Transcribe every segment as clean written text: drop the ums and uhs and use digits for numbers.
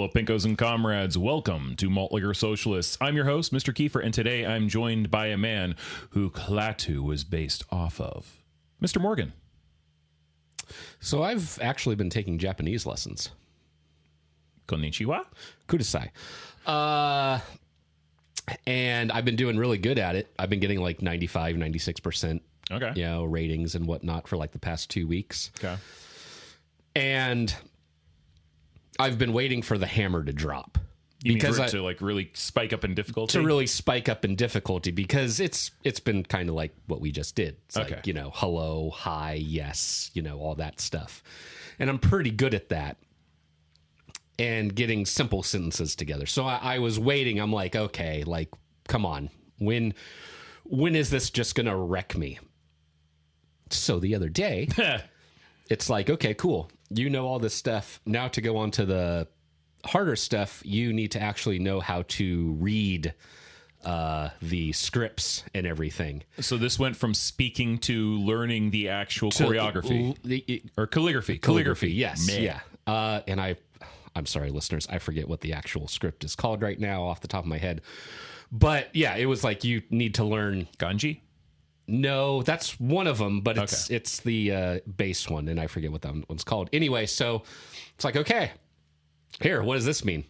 Hello, Pinkos and comrades. Welcome to Malt Liquor Socialists. I'm your host, Mr. Kieffer, and today I'm joined by a man who Klaatu was based off of, Mr. Morgan. So I've actually been taking Japanese lessons. Konnichiwa. Kudasai. And I've been doing really good at it. I've been getting like 95, 96%, Okay. ratings and whatnot for like the past 2 weeks. Okay. And I've been waiting for the hammer to drop. You mean for it to like really spike up in difficulty? To really spike up in difficulty because it's been kind of like what we just did. It's Okay. like, hello, hi, yes, all that stuff. And I'm pretty good at that. And getting simple sentences together. So I was waiting. I'm like, okay, like, come on. When is this just going to wreck me? So the other day, it's like, okay, cool. You know all this stuff. Now to go on to the harder stuff, you need to actually know how to read the scripts and everything. So this went from speaking to learning the actual choreography. Or calligraphy. Calligraphy, yes. Man. Yeah. And I'm sorry, listeners, I forget what the actual script is called right now off the top of my head. But yeah, it was like you need to learn. Kanji? No, that's one of them, but Okay. it's the base one, and I forget what that one's called. Anyway, so it's like, okay, here, what does this mean?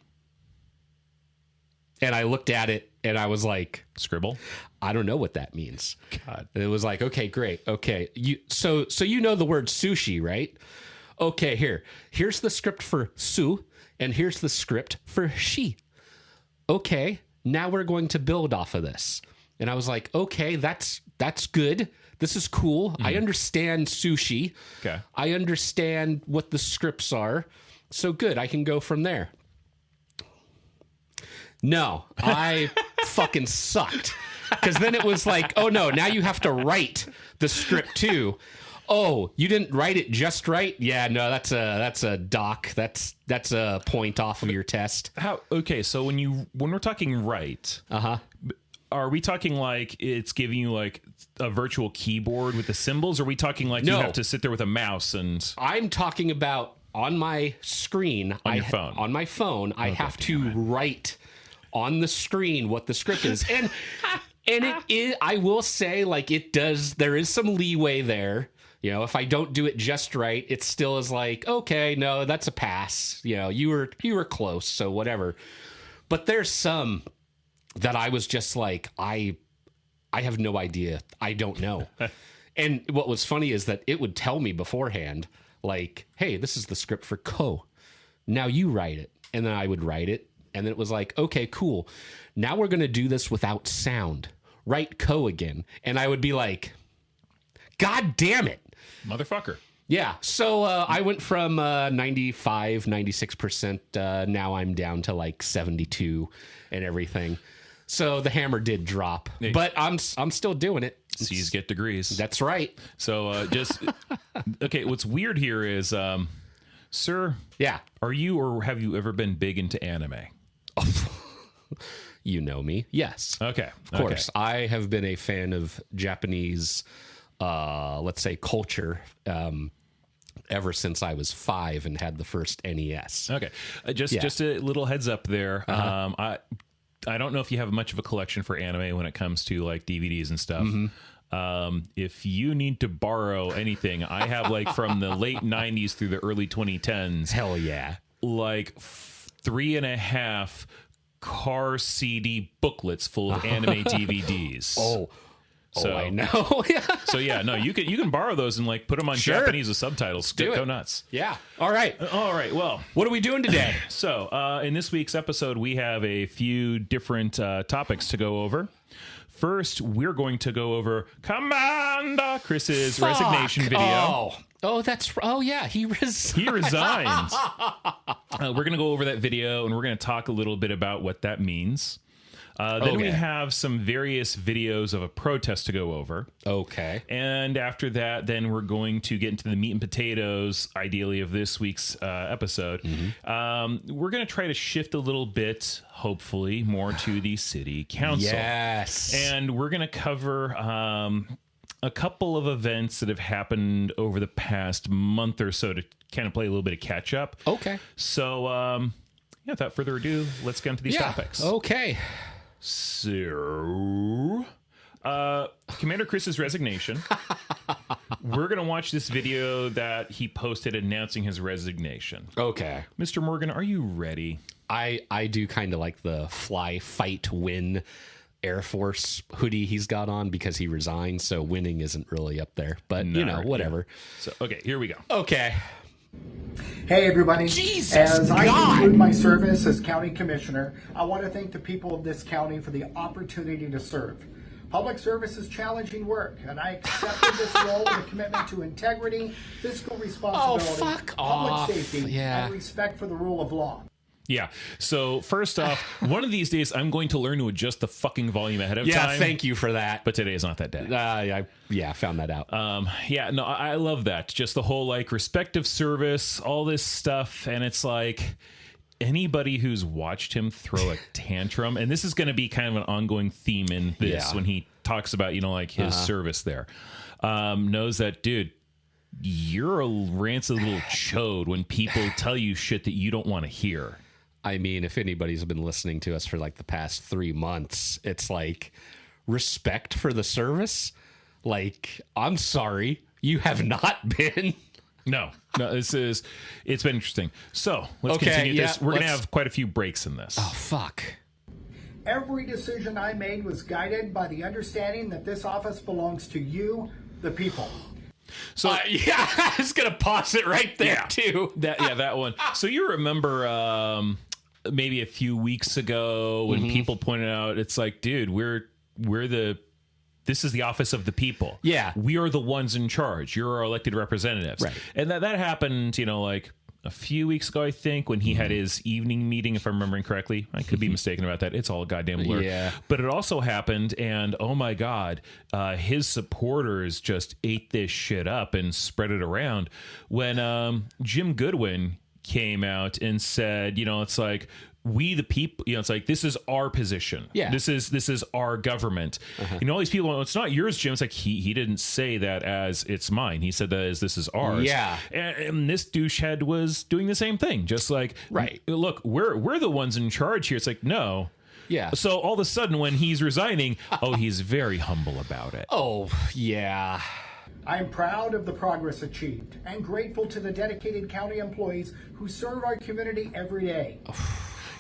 And I looked at it, and I was like, Scribble? I don't know what that means. God. And it was like, okay, great, okay. So you know the word sushi, right? Okay, here's the script for su, and here's the script for shi. Okay, now we're going to build off of this. And I was like, okay, that's good. This is cool. I understand sushi. Okay. I understand what the scripts are. So good, I can go from there. No, I fucking sucked. Because then it was like, oh no, now you have to write the script too. Oh, you didn't write it just right? Yeah, no, that's a doc. That's a point off of your test. How? Okay, so when we're talking right, are we talking like it's giving you like a virtual keyboard with the symbols? Or are we talking like you have to sit there with a mouse and? I'm talking about on my screen. On your phone. On my phone, I have to write on the screen what the script is, and it is. I will say, like it does. There is some leeway there. If I don't do it just right, it still is like, okay, no, that's a pass. You were close, so whatever. But there's some that I was just like, I have no idea. I don't know. And what was funny is that it would tell me beforehand, like, hey, this is the script for ko. Now you write it. And then I would write it. And then it was like, okay, cool. Now we're going to do this without sound. Write ko again. And I would be like, God damn it. Motherfucker. Yeah. So I went from 95, 96%. Now I'm down to like 72 and everything. So the hammer did drop, but I'm still doing it. C's get degrees. That's right. So okay. What's weird here is, sir. Yeah. Are you or have you ever been big into anime? You know me. Yes. Okay. Of course. I have been a fan of Japanese, let's say, culture ever since I was 5 and had the first NES. Okay. Just a little heads up there. I don't know if you have much of a collection for anime when it comes to like DVDs and stuff. If you need to borrow anything, I have like from the late 90s through the early 2010s. Hell yeah. Like 3.5 car CD booklets full of anime DVDs. So I know. So yeah, no, you can borrow those and like put them on Japanese with subtitles. Go nuts. Yeah. All right. Well, what are we doing today? So in this week's episode, we have a few different topics to go over. First, we're going to go over Commander Chris's resignation video. Oh yeah, he resigned. He resigned. We're going to go over that video, and we're going to talk a little bit about what that means. Then we have some various videos of a protest to go over. Okay. And after that, then we're going to get into the meat and potatoes, ideally, of this week's episode. We're going to try to shift a little bit, hopefully, more to the city council. Yes. And we're going to cover a couple of events that have happened over the past month or so to kind of play a little bit of catch up. Okay. So, without further ado, let's get into these topics. Okay. So, Commander Chris's resignation. We're going to watch this video that he posted announcing his resignation. Okay. Mr. Morgan, are you ready? I do kind of like the fly, fight, win Air Force hoodie he's got on because he resigned, so winning isn't really up there. But, whatever. Yeah. So, okay, here we go. Okay. Hey everybody, Jesus as I God. conclude my service as County Commissioner, I want to thank the people of this county for the opportunity to serve. Public service is challenging work, and I accepted this role with a commitment to integrity, fiscal responsibility, public safety, and respect for the rule of law. Yeah. So first off, one of these days I'm going to learn to adjust the fucking volume ahead of time. Yeah, thank you for that. But today is not that day. I found that out. I love that. Just the whole like respect of service, all this stuff, and it's like anybody who's watched him throw a tantrum, and this is going to be kind of an ongoing theme in this when he talks about like his service there, knows that, dude, you're a rancid little chode when people tell you shit that you don't want to hear. I mean, if anybody's been listening to us for like the past 3 months, it's like respect for the service. Like, I'm sorry, you have not been. No, it's been interesting. So let's continue this. We're going to have quite a few breaks in this. Oh, fuck. Every decision I made was guided by the understanding that this office belongs to you, the people. So I was going to pause it right there, too. That one. So you remember maybe a few weeks ago when people pointed out, it's like, dude, this is the office of the people. Yeah. We are the ones in charge. You're our elected representatives. Right. And that happened, like a few weeks ago, I think, when he had his evening meeting, if I'm remembering correctly. I could be mistaken about that. It's all a goddamn blur. Yeah. But it also happened, and oh my God, his supporters just ate this shit up and spread it around when Jim Goodwin came out and said, it's like, we the people, it's like, this is our position. Yeah. This is our government. All these people, it's not yours, Jim. It's like, he didn't say that as it's mine. He said that as this is ours. Yeah. And this douchehead was doing the same thing. Just like, right. Look, we're the ones in charge here. It's like, no. Yeah. So all of a sudden when he's resigning, he's very humble about it. Oh, yeah. I am proud of the progress achieved and grateful to the dedicated county employees who serve our community every day.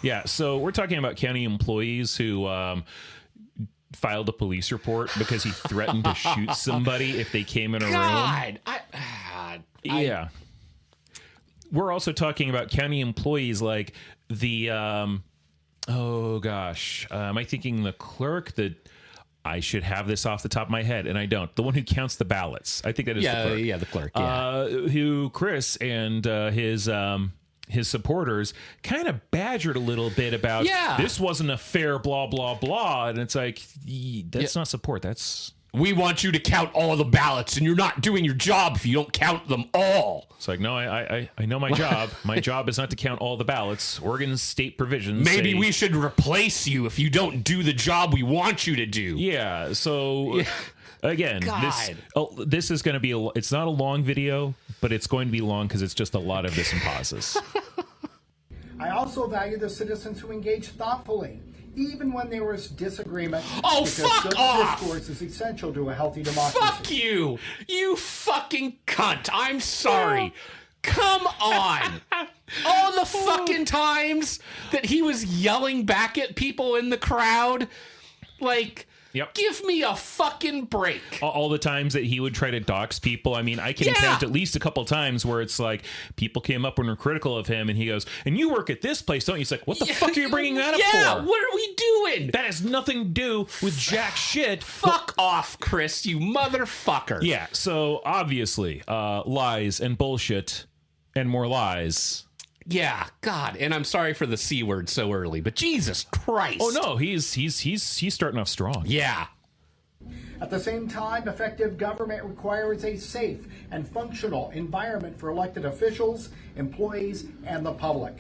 Yeah, so we're talking about county employees who filed a police report because he threatened to shoot somebody if they came in a room. Yeah. We're also talking about county employees like the, am I thinking the clerk? I should have this off the top of my head, and I don't. The one who counts the ballots. I think that is the clerk. Yeah, the clerk, yeah. Who Chris and his supporters kind of badgered a little bit about, this wasn't a fair blah, blah, blah. And it's like, that's not support. That's... We want you to count all the ballots, and you're not doing your job if you don't count them all. It's like, no, I know my job. My job is not to count all the ballots. Oregon's state provisions Maybe we should replace you if you don't do the job we want you to do. Yeah, so... Again, this is going to be it's not a long video, but it's going to be long because it's just a lot of this and pauses. I also value the citizens who engage thoughtfully, even when there was disagreement. Oh, fuck off! Discourse is essential to a healthy democracy. Fuck you! You fucking cunt! I'm sorry. Come on! All the fucking times that he was yelling back at people in the crowd, like... Yep. Give me a fucking break. All the times that he would try to dox people. I mean, I can count at least a couple times where it's like people came up and were critical of him, and he goes, "And you work at this place, don't you?" It's like, what the fuck are you bringing that up for? Yeah, what are we doing? That has nothing to do with jack shit. Fuck off, Chris, you motherfucker. Yeah, so obviously, lies and bullshit and more lies. Yeah, God, and I'm sorry for the C word so early, but Jesus Christ. Oh no, he's starting off strong. Yeah. At the same time, effective government requires a safe and functional environment for elected officials, employees, and the public.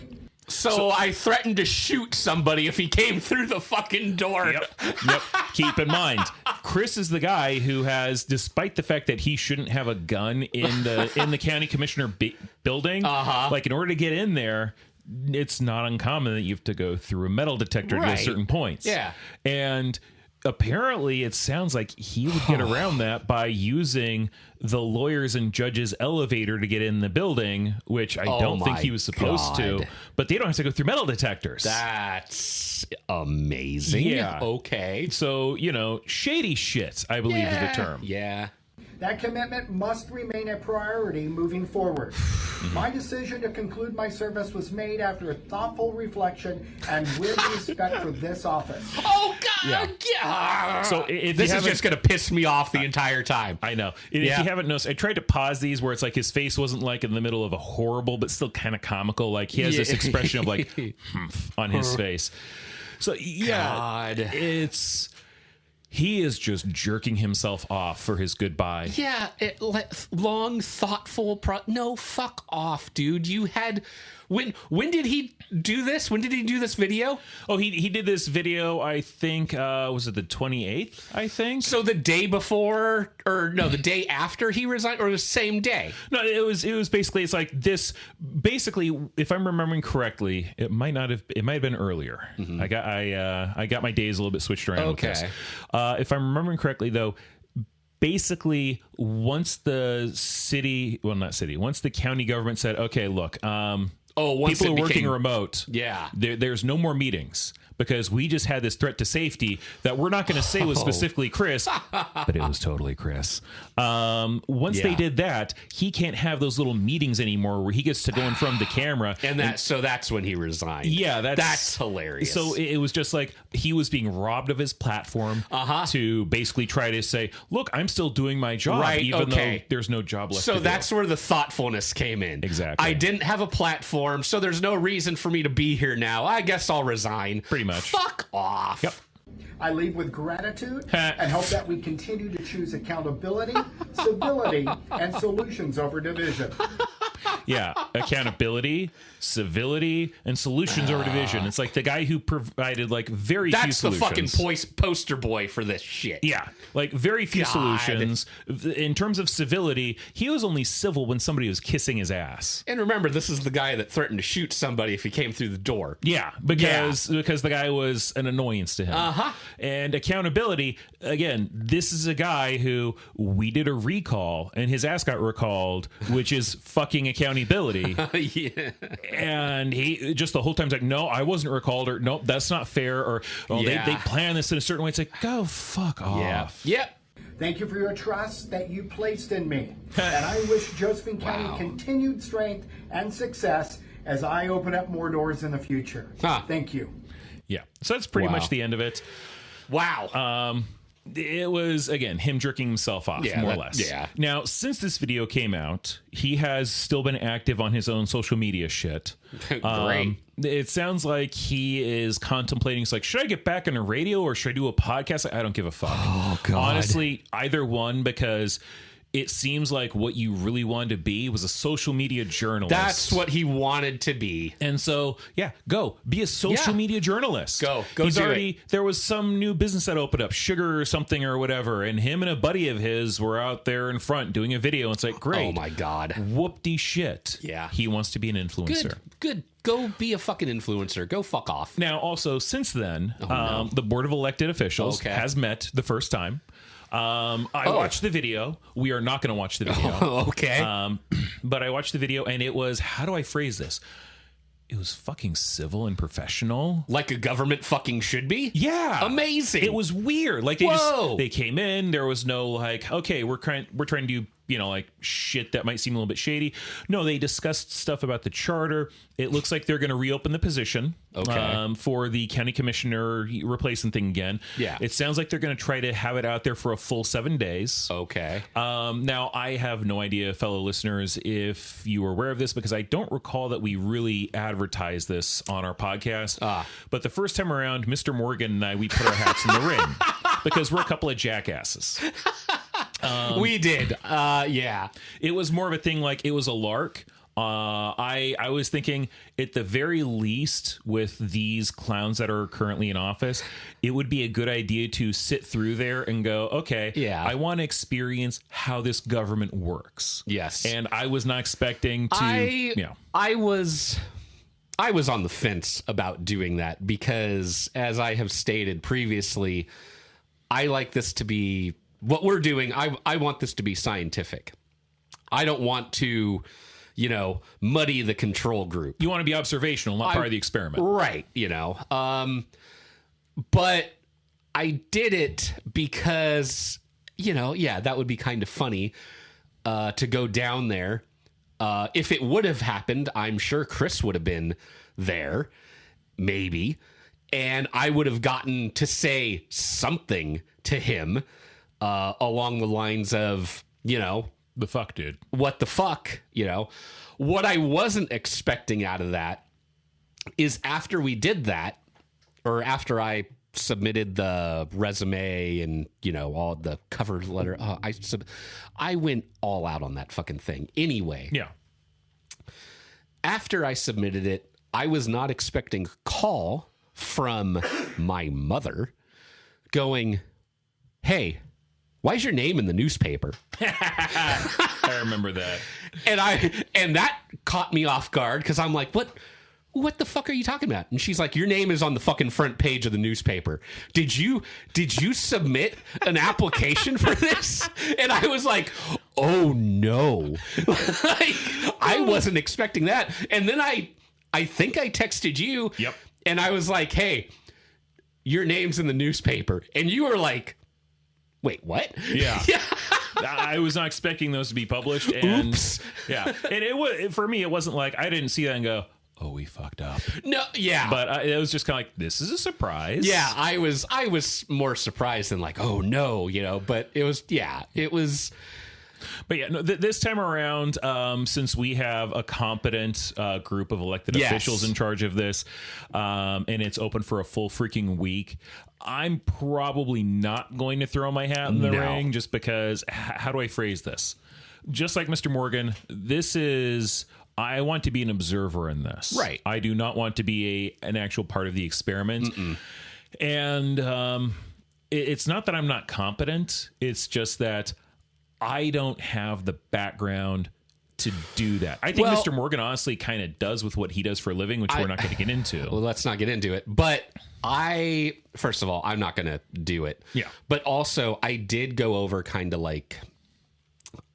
So I threatened to shoot somebody if he came through the fucking door. Yep. Keep in mind, Chris is the guy who has, despite the fact that he shouldn't have a gun in the county commissioner building, like in order to get in there, it's not uncommon that you have to go through a metal detector to get Right. certain points. Yeah. And apparently it sounds like he would get around that by using the lawyers and judges elevator to get in the building, which I don't think my he was supposed to, God. but they don't have to go through metal detectors. That's amazing. Yeah. Okay. So, shady shit, I believe is the term. Yeah. That commitment must remain a priority moving forward. My decision to conclude my service was made after thoughtful reflection and with respect for this office. Oh, God. Yeah. So if This you is haven't- just going to piss me off the entire time. I know. And Yeah. if you haven't noticed, I tried to pause these where it's like his face wasn't like in the middle of a horrible, but still kind of comical. Like he has this expression of like on his face. So yeah, God. he is just jerking himself off for his goodbye. Yeah, long, thoughtful. No, fuck off, dude. You had when did he do this? When did he do this video? Oh, he did this video. I think was it the 28th? I think. So the day before, or no, the day after he resigned, or the same day? No, it was basically, it's like this. Basically, if I'm remembering correctly, it might have been earlier. I got my days a little bit switched around. Okay. With this. If I'm remembering correctly, though, basically once the county government said, okay, look, Once people it are working became- remote. Yeah. There's no more meetings because we just had this threat to safety that we're not going to say was specifically Chris, but it was totally Chris. Once they Yeah. did that, he can't have those little meetings anymore where he gets to go in front of the camera. And that's when he resigned. Yeah, that's hilarious. So it was just like he was being robbed of his platform to basically try to say, look, I'm still doing my job, Right, even okay. though there's no job left to So do. that's where the thoughtfulness came in. Exactly. I didn't have a platform, so there's no reason for me to be here now. I guess I'll resign. Pretty much. Fuck off. Yep. I leave with gratitude and hope that we continue to choose accountability, civility, and solutions over division. Yeah, accountability, civility, and solutions over division. It's like the guy who provided like very few That's the solutions. fucking poster boy for this shit. Yeah, like very few God. solutions. In terms of civility, he was only civil when somebody was kissing his ass. And remember, this is the guy that threatened to shoot somebody if he came through the door. Yeah, because the guy was an annoyance to him. And accountability, again, this is a guy who we did a recall and his ass got recalled, which is fucking accountability. Yeah. And he just the whole time's like, no, I wasn't recalled, or nope, that's not fair, or oh, Yeah. they planned this in a certain way. It's like, go fuck off. Yep. Thank you for your trust that you placed in me. And I wish Josephine County continued strength and success as I open up more doors in the future. Thank you. Yeah. So that's pretty Wow. much the end of it. Wow. It was, again, him jerking himself off, Yeah, more or that- less. yeah. Now, since this video came out, he has still been active on his own social media shit. Great. It sounds like he is contemplating, it's like, should I get back on the radio or should I do a podcast? I don't give a fuck. Oh, God. Honestly, either one, because it seems like what you really wanted to be was a social media journalist. That's what he wanted to be. And so, yeah, go be a social Yeah. media journalist. Go He's do already, there was some new business that opened up, Sugar or something or whatever. And him and a buddy of his were out there in front doing a video. It's like, great. Oh, my God. Whoop-de shit. Yeah. He wants to be an influencer. Good. Go be a fucking influencer. Go fuck off. Now, also, since then, the Board of Elected Officials Okay. has met the first time. I watched the video. We are not going to watch the video. Okay. But I watched the video and it was, how do I phrase this? It was fucking civil and professional. Like a government fucking should be? Yeah. Amazing. It was weird. Like Whoa. they came in, there was no like, okay, we're trying to do, like shit that might seem a little bit shady. No, they discussed stuff about the charter. It looks like they're going to reopen the position for the county commissioner replacement thing again. Yeah. It sounds like they're going to try to have it out there for a full 7 days. Okay. Now, I have no idea, fellow listeners, if you were aware of this, because I don't recall that we really advertised this on our podcast. But the first time around, Mr. Morgan and I, we put our hats in the ring because we're a couple of jackasses. We did. Yeah. It was more of a thing like it was a lark. I was thinking at the very least with these clowns that are currently in office, it would be a good idea to sit through there and go, okay, Yeah. I want to experience how this government works. Yes. And I was not expecting to, I was I was on the fence about doing that because, as I have stated previously, I like this to be what we're doing. I want this to be scientific. I don't want to, muddy the control group. You want to be observational, not part of the experiment. Right. But I did it because, that would be kind of funny to go down there. If it would have happened, I'm sure Chris would have been there, maybe. And I would have gotten to say something to him along the lines of, the fuck, dude. What the fuck, What I wasn't expecting out of that is after we did that, or after I submitted the resume and, all the cover letter, I went all out on that fucking thing anyway. Yeah. After I submitted it, I was not expecting a call from my mother going, "Hey, why is your name in the newspaper?" I remember that. And that caught me off guard because I'm like, what the fuck are you talking about? And she's like, "Your name is on the fucking front page of the newspaper. Did you submit an application for this?" And I was like, "Oh no." I wasn't expecting that. And then I think I texted you. Yep. And I was like, "Hey, your name's in the newspaper." And you were like, "Wait, what?" Yeah. I was not expecting those to be published. And Oops. Yeah. And it was, for me, it wasn't like I didn't see that and go, "Oh, we fucked up." No, yeah. But it was just kind of like, this is a surprise. Yeah, I was more surprised than like, "Oh no," but it was. But yeah, no, this time around, since we have a competent group of elected officials in charge of this, and it's open for a full freaking week, I'm probably not going to throw my hat in the ring just because, how do I phrase this? Just like Mr. Morgan, I want to be an observer in this. Right. I do not want to be an actual part of the experiment. And it's not that I'm not competent. It's just that I don't have the background to do that. I think Mr. Morgan honestly kind of does with what he does for a living, which we're not going to get into. Well, let's not get into it. But first of all, I'm not going to do it. Yeah. But also, I did go over kind of like,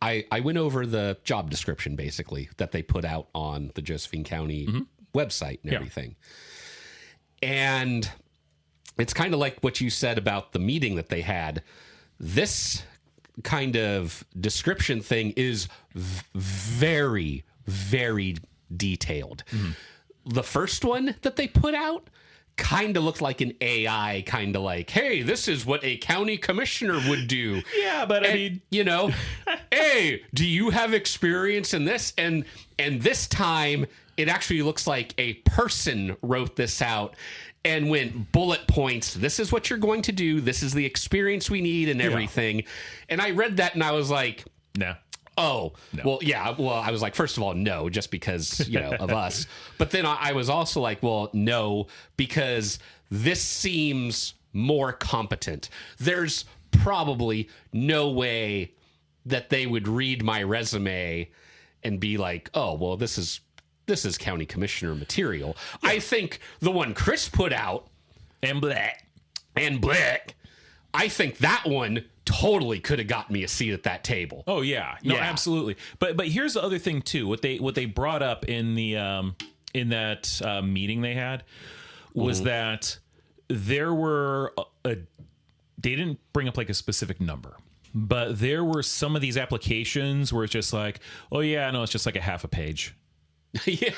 I went over the job description basically that they put out on the Josephine County website and everything. And it's kind of like what you said about the meeting that they had. This kind of description thing is very, very detailed. The first one that they put out kind of looked like an AI, kind of like, "Hey, this is what a county commissioner would do." Yeah, but I mean, "Hey, do you have experience in this?" And this time it actually looks like a person wrote this out and went bullet points. "This is what you're going to do. This is the experience we need," and everything. Yeah. And I read that and I was like, no. Oh, no. Well, yeah. Well, I was like, first of all, no, just because, of us. But then I was also like, well, no, because this seems more competent. There's probably no way that they would read my resume and be like, "Oh, well, this is county commissioner material." Yeah. I think the one Chris put out and black, I think that one totally could have got me a seat at that table. Oh yeah, no, absolutely. But here's the other thing too. What they brought up in the in that meeting they had was that there were they didn't bring up like a specific number, but there were some of these applications where it's just like, "Oh yeah, no, it's just like a half a page." Yeah.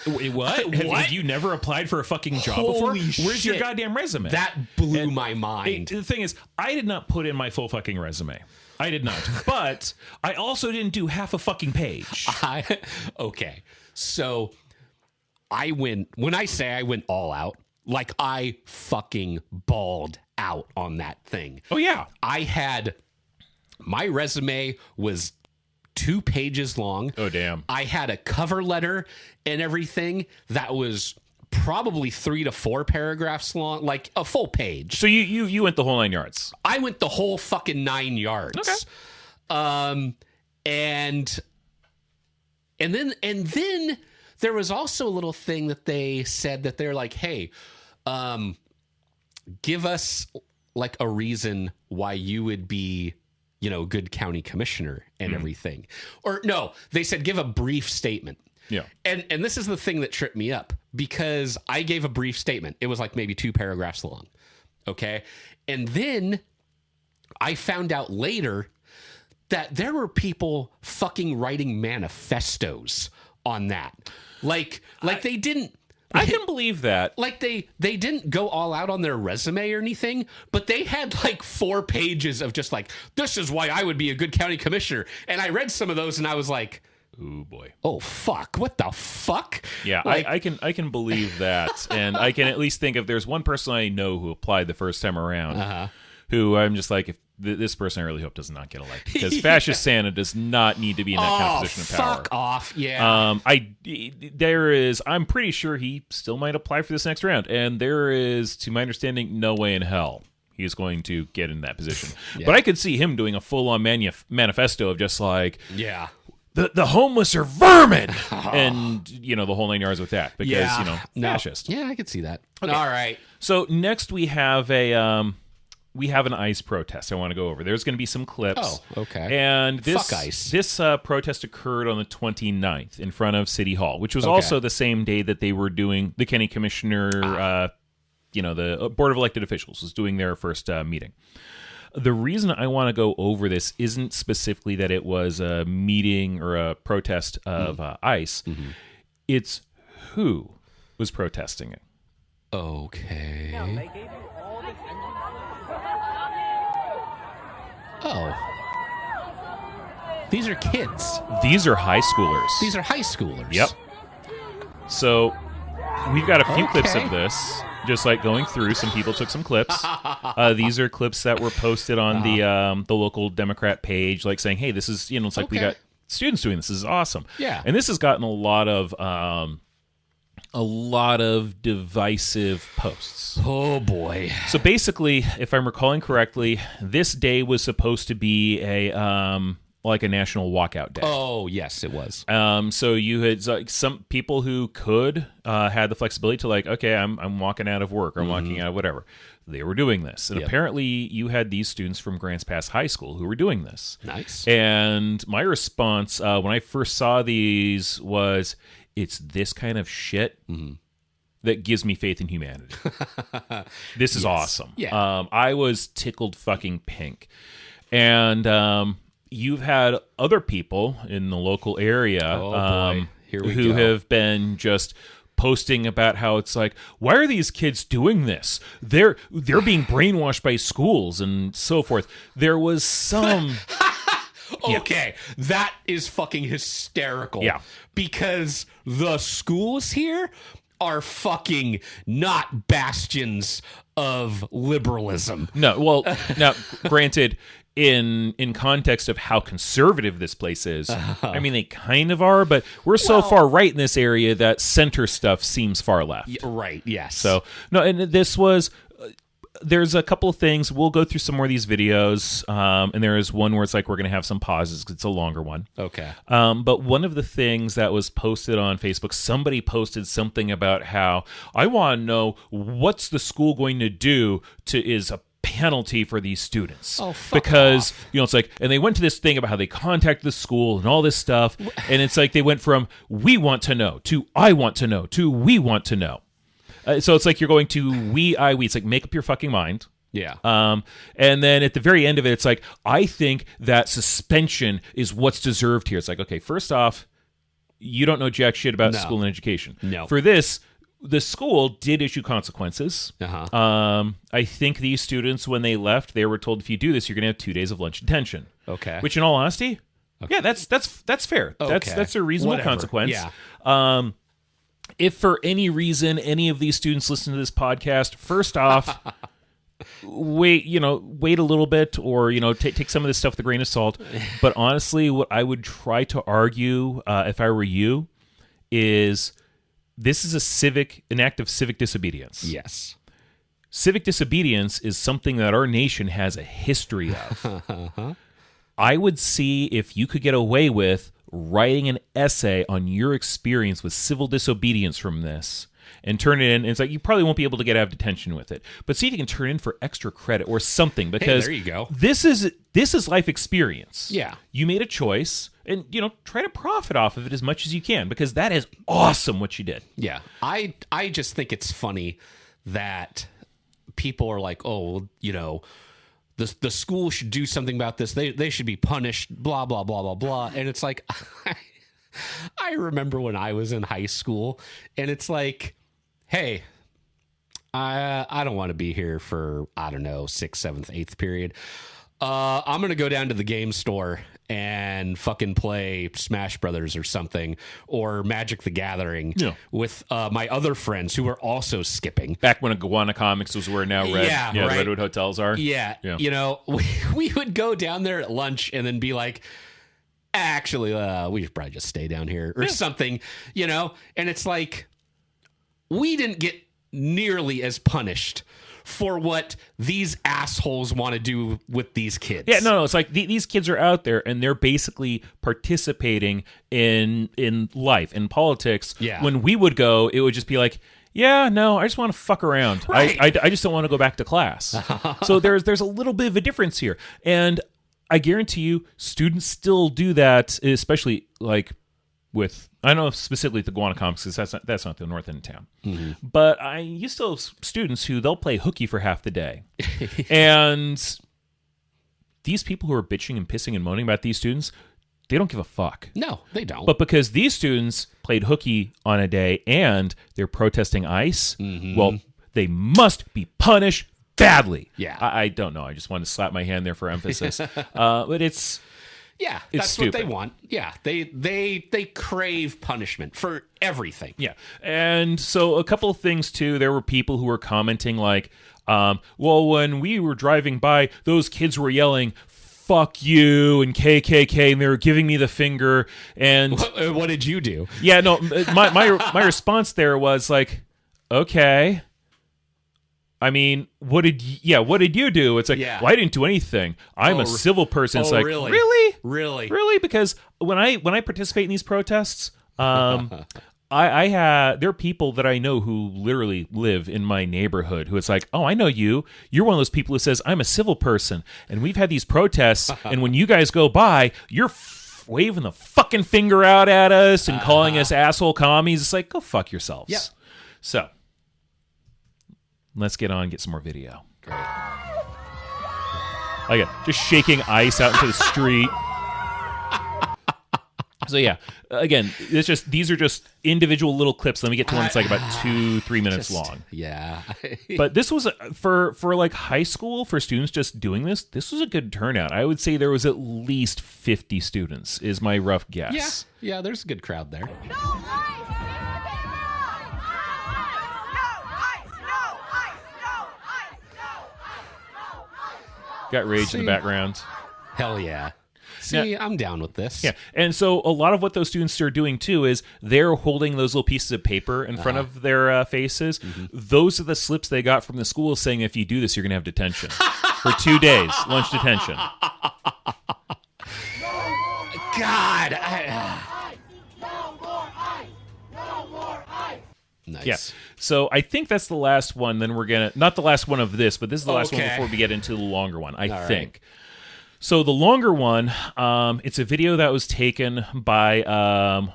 Wait, what? Have you never applied for a fucking job Holy before? Where's your shit. goddamn resume? That blew my mind. The thing is, I did not put in my full fucking resume. I did not. But I also didn't do half a fucking page. Okay. So when I say I went all out, like I fucking balled out on that thing. Oh, yeah. My resume was 2 pages long. Oh, damn. I had a cover letter and everything that was probably 3 to 4 paragraphs long, like a full page. So you went the whole 9 yards. I went the whole fucking 9 yards. Okay. And then there was also a little thing that they said that they're like, hey, give us like a reason why you would be, you know, good county commissioner and everything. Or no, they said give a brief statement. Yeah. And this is the thing that tripped me up, because I gave a brief statement. It was like maybe 2 paragraphs long. Okay. And then I found out later that there were people fucking writing manifestos on that. Like they didn't. I can believe that. Like they didn't go all out on their resume or anything, but they had like 4 pages of just like, this is why I would be a good county commissioner. And I read some of those and I was like, oh boy. Oh fuck. What the fuck? Yeah, like, I can believe that. And I can at least think if there's one person I know who applied the first time around, who I'm just like, if this person I really hope does not get elected, because fascist Santa does not need to be in that kind of position of power. Fuck off. Yeah. I'm pretty sure he still might apply for this next round, and there is, to my understanding, no way in hell he is going to get in that position. Yeah. But I could see him doing a full-on manifesto of just like, yeah, the homeless are vermin, and you know, the whole 9 yards with that, because you know, fascist. Yeah, I could see that. Okay. All right. So next we have an ICE protest I want to go over. There's going to be some clips. Oh, okay. And this, Fuck ICE. This protest occurred on the 29th in front of City Hall, which was also the same day that they were doing the county commissioner, the Board of Elected Officials was doing their first meeting. The reason I want to go over this isn't specifically that it was a meeting or a protest of ICE. Mm-hmm. It's who was protesting it. Okay. Oh. These are kids. These are high schoolers. These are high schoolers. Yep. So we've got a few clips of this, just like going through. Some people took some clips. These are clips that were posted on the local Democrat page, like saying, hey, this is, you know, it's like we got students doing this. This is awesome. Yeah. And this has gotten a lot of divisive posts. Oh boy. So basically, if I'm recalling correctly, this day was supposed to be like a national walkout day. Oh yes, it was. So you had some people who could had the flexibility to like, okay, I'm walking out of work or I'm walking out of whatever. They were doing this, and apparently you had these students from Grants Pass High School who were doing this. Nice. And my response when I first saw these was, it's this kind of shit that gives me faith in humanity. This is awesome. Yeah. I was tickled fucking pink. And you've had other people in the local area who have been just posting about how it's like, why are these kids doing this? They're being brainwashed by schools and so forth. There was some... Okay, that is fucking hysterical. Yeah. Because the schools here are fucking not bastions of liberalism. No, well, now, granted, in context of how conservative this place is, I mean, they kind of are, but we're so far right in this area that center stuff seems far left. Right, yes. So, no, and this was... There's a couple of things. We'll go through some more of these videos, and there is one where it's like we're going to have some pauses because it's a longer one. Okay. But one of the things that was posted on Facebook, somebody posted something about how, I want to know what's the school going to do is a penalty for these students. Oh, fuck because off. You know, it's like, and they went to this thing about how they contacted the school and all this stuff, and it's like they went from we want to know to I want to know to we want to know. So it's like you're going to we. It's like, make up your fucking mind. Yeah. And then at the very end of it, it's like, I think that suspension is what's deserved here. It's like, okay, first off, you don't know jack shit about school and education. No. For this, the school did issue consequences. I think these students, when they left, they were told, if you do this, you're going to have 2 days of lunch detention. Okay. Which, in all honesty, yeah, that's fair. Okay. That's a reasonable consequence. Yeah. If for any reason any of these students listen to this podcast, first off, wait a little bit, or take some of this stuff with a grain of salt. But honestly, what I would try to argue, if I were you, is this is an act of civic disobedience. Yes. Civic disobedience is something that our nation has a history of. I would see if you could get away with writing an essay on your experience with civil disobedience from this and turn it in. And it's like, you probably won't be able to get out of detention with it, but see if you can turn in for extra credit or something, because there you go. This is life experience. Yeah. You made a choice, and, try to profit off of it as much as you can, because that is awesome what you did. Yeah. I just think it's funny that people are like, oh, the school should do something about this. They should be punished, blah, blah, blah, blah, blah. And it's like, I remember when I was in high school, and it's like, hey, I don't want to be here for, I don't know, 6th, 7th, 8th period. I'm going to go down to the game store and fucking play Smash Brothers or something, or Magic the Gathering with my other friends who are also skipping. Back when Iguana Comics was where now right. Redwood hotels are. Yeah. We would go down there at lunch and then be like, actually, we should probably just stay down here or something, and it's like, we didn't get nearly as punished for what these assholes want to do with these kids. Yeah, no, it's like these kids are out there and they're basically participating in life, in politics. Yeah. When we would go, it would just be like, yeah, no, I just want to fuck around. Right. I just don't want to go back to class. So there's a little bit of a difference here. And I guarantee you, students still do that, especially like with, I know specifically the Iguana Comics, because that's not the north end of town. Mm-hmm. But I used to have students who they'll play hooky for half the day. And these people who are bitching and pissing and moaning about these students, they don't give a fuck. No, they don't. But because these students played hooky on a day and they're protesting ICE, well, they must be punished badly. Yeah. I don't know. I just wanted to slap my hand there for emphasis. But it's... Yeah, it's that's stupid. what they want. Yeah, they crave punishment for everything. Yeah, and so a couple of things too. There were people who were commenting like, well, when we were driving by, those kids were yelling, fuck you and KKK, and they were giving me the finger. And what did you do? Yeah, no, my response there was like, okay. I mean, what did you do? It's like, well, I didn't do anything. I'm a civil person. It's like, really? Because when I participate in these protests, there are people that I know who literally live in my neighborhood who it's like, oh, I know you. You're one of those people who says I'm a civil person, and we've had these protests, and when you guys go by, you're waving the fucking finger out at us and calling us asshole commies. It's like, go fuck yourselves. Yep. So. Let's get on and get some more video. Great. Okay, just shaking ice out into the street. So yeah, again, these are just individual little clips. Let me get to one that's like about 2-3 minutes long. Yeah. But this was for like high school, for students just doing this. This was a good turnout. I would say there was at least 50 students is my rough guess. Yeah, there's a good crowd there. Got rage in the background. Hell yeah. See, I'm down with this. Yeah. And so a lot of what those students are doing too is they're holding those little pieces of paper in front of their faces. Mm-hmm. Those are the slips they got from the school saying, if you do this, you're going to have detention for 2 days, lunch detention. God. Nice. Yeah. So I think that's the last one. Then we're going to, not the last one of this, but this is the last one before we get into the longer one, I think. Right. So the longer one, it's a video that was taken by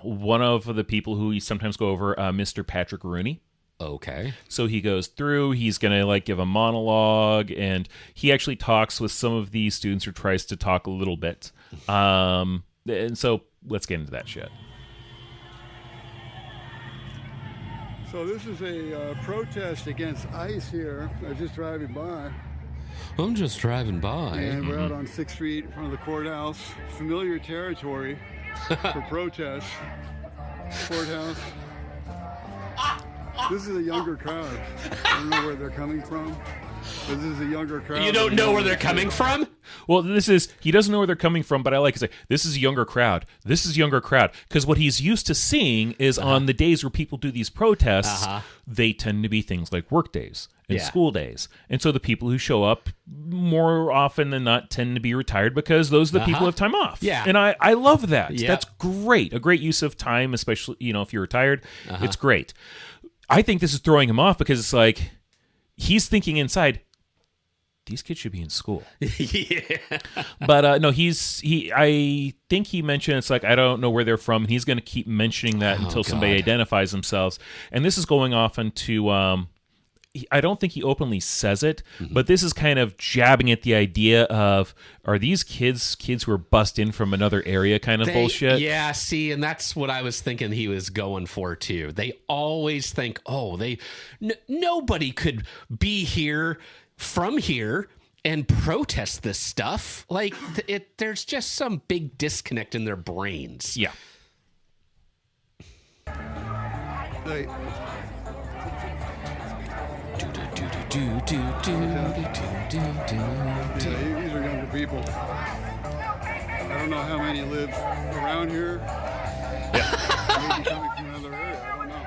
one of the people who we sometimes go over, Mr. Patrick Rooney. Okay. So he goes through, he's going to like give a monologue, and he actually talks with some of these students, or tries to talk a little bit. And so let's get into that shit. So this is a protest against ICE here. I was just driving by. I'm just driving by. And we're out on 6th Street in front of the courthouse. Familiar territory for protests. Courthouse. This is a younger crowd. I don't know where they're coming from. This is a younger crowd. You don't know where they're coming from? Well, he doesn't know where they're coming from, but I like to say, this is a younger crowd. This is a younger crowd. Because what he's used to seeing is on the days where people do these protests, they tend to be things like work days. and Yeah. school days. And so the people who show up more often than not tend to be retired because those are the people who have time off. Yeah. And I love that. Yeah. That's great. A great use of time, especially, if you're retired. It's great. I think this is throwing him off because it's like he's thinking inside, these kids should be in school. Yeah. But no, I think he mentioned it's like, I don't know where they're from. And he's going to keep mentioning that until somebody identifies themselves. And this is going off into, I don't think he openly says it, but this is kind of jabbing at the idea of, are these kids who are bust in from another area kind of bullshit? Yeah, see, and that's what I was thinking he was going for too. They always think, nobody could be here from here and protest this stuff. Like there's just some big disconnect in their brains. Yeah. They, these are younger people. I don't know how many live around here. Maybe coming from another area. I don't know.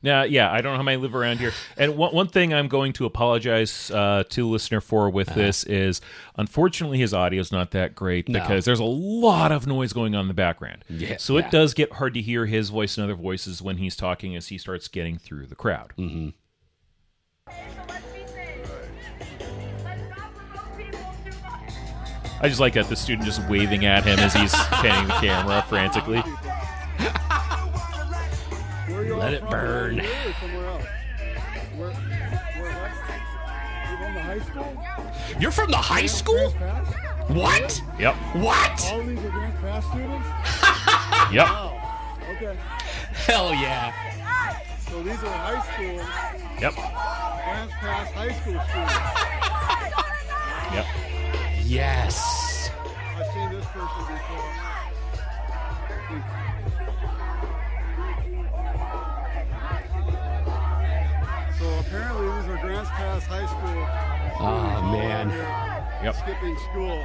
Now, yeah, I don't know how many live around here. And one thing I'm going to apologize to the listener for with this is, unfortunately, his audio is not that great because there's a lot of noise going on in the background. Yeah, so it does get hard to hear his voice and other voices when he's talking as he starts getting through the crowd. Mm-hmm. I just like that the student just waving at him as he's panning the camera frantically. Let it burn. Where or somewhere else? Where what? You from the high school? You're from the high school? Pass? What? Yep. What? All these are Grants Pass students? Yep. Wow. Okay. Hell yeah. So these are high school, Yep. Grants Pass high school students. Yep. Yes. I've seen this person before. So apparently these are Grants Pass High School. Oh, man. Yep. Skipping school.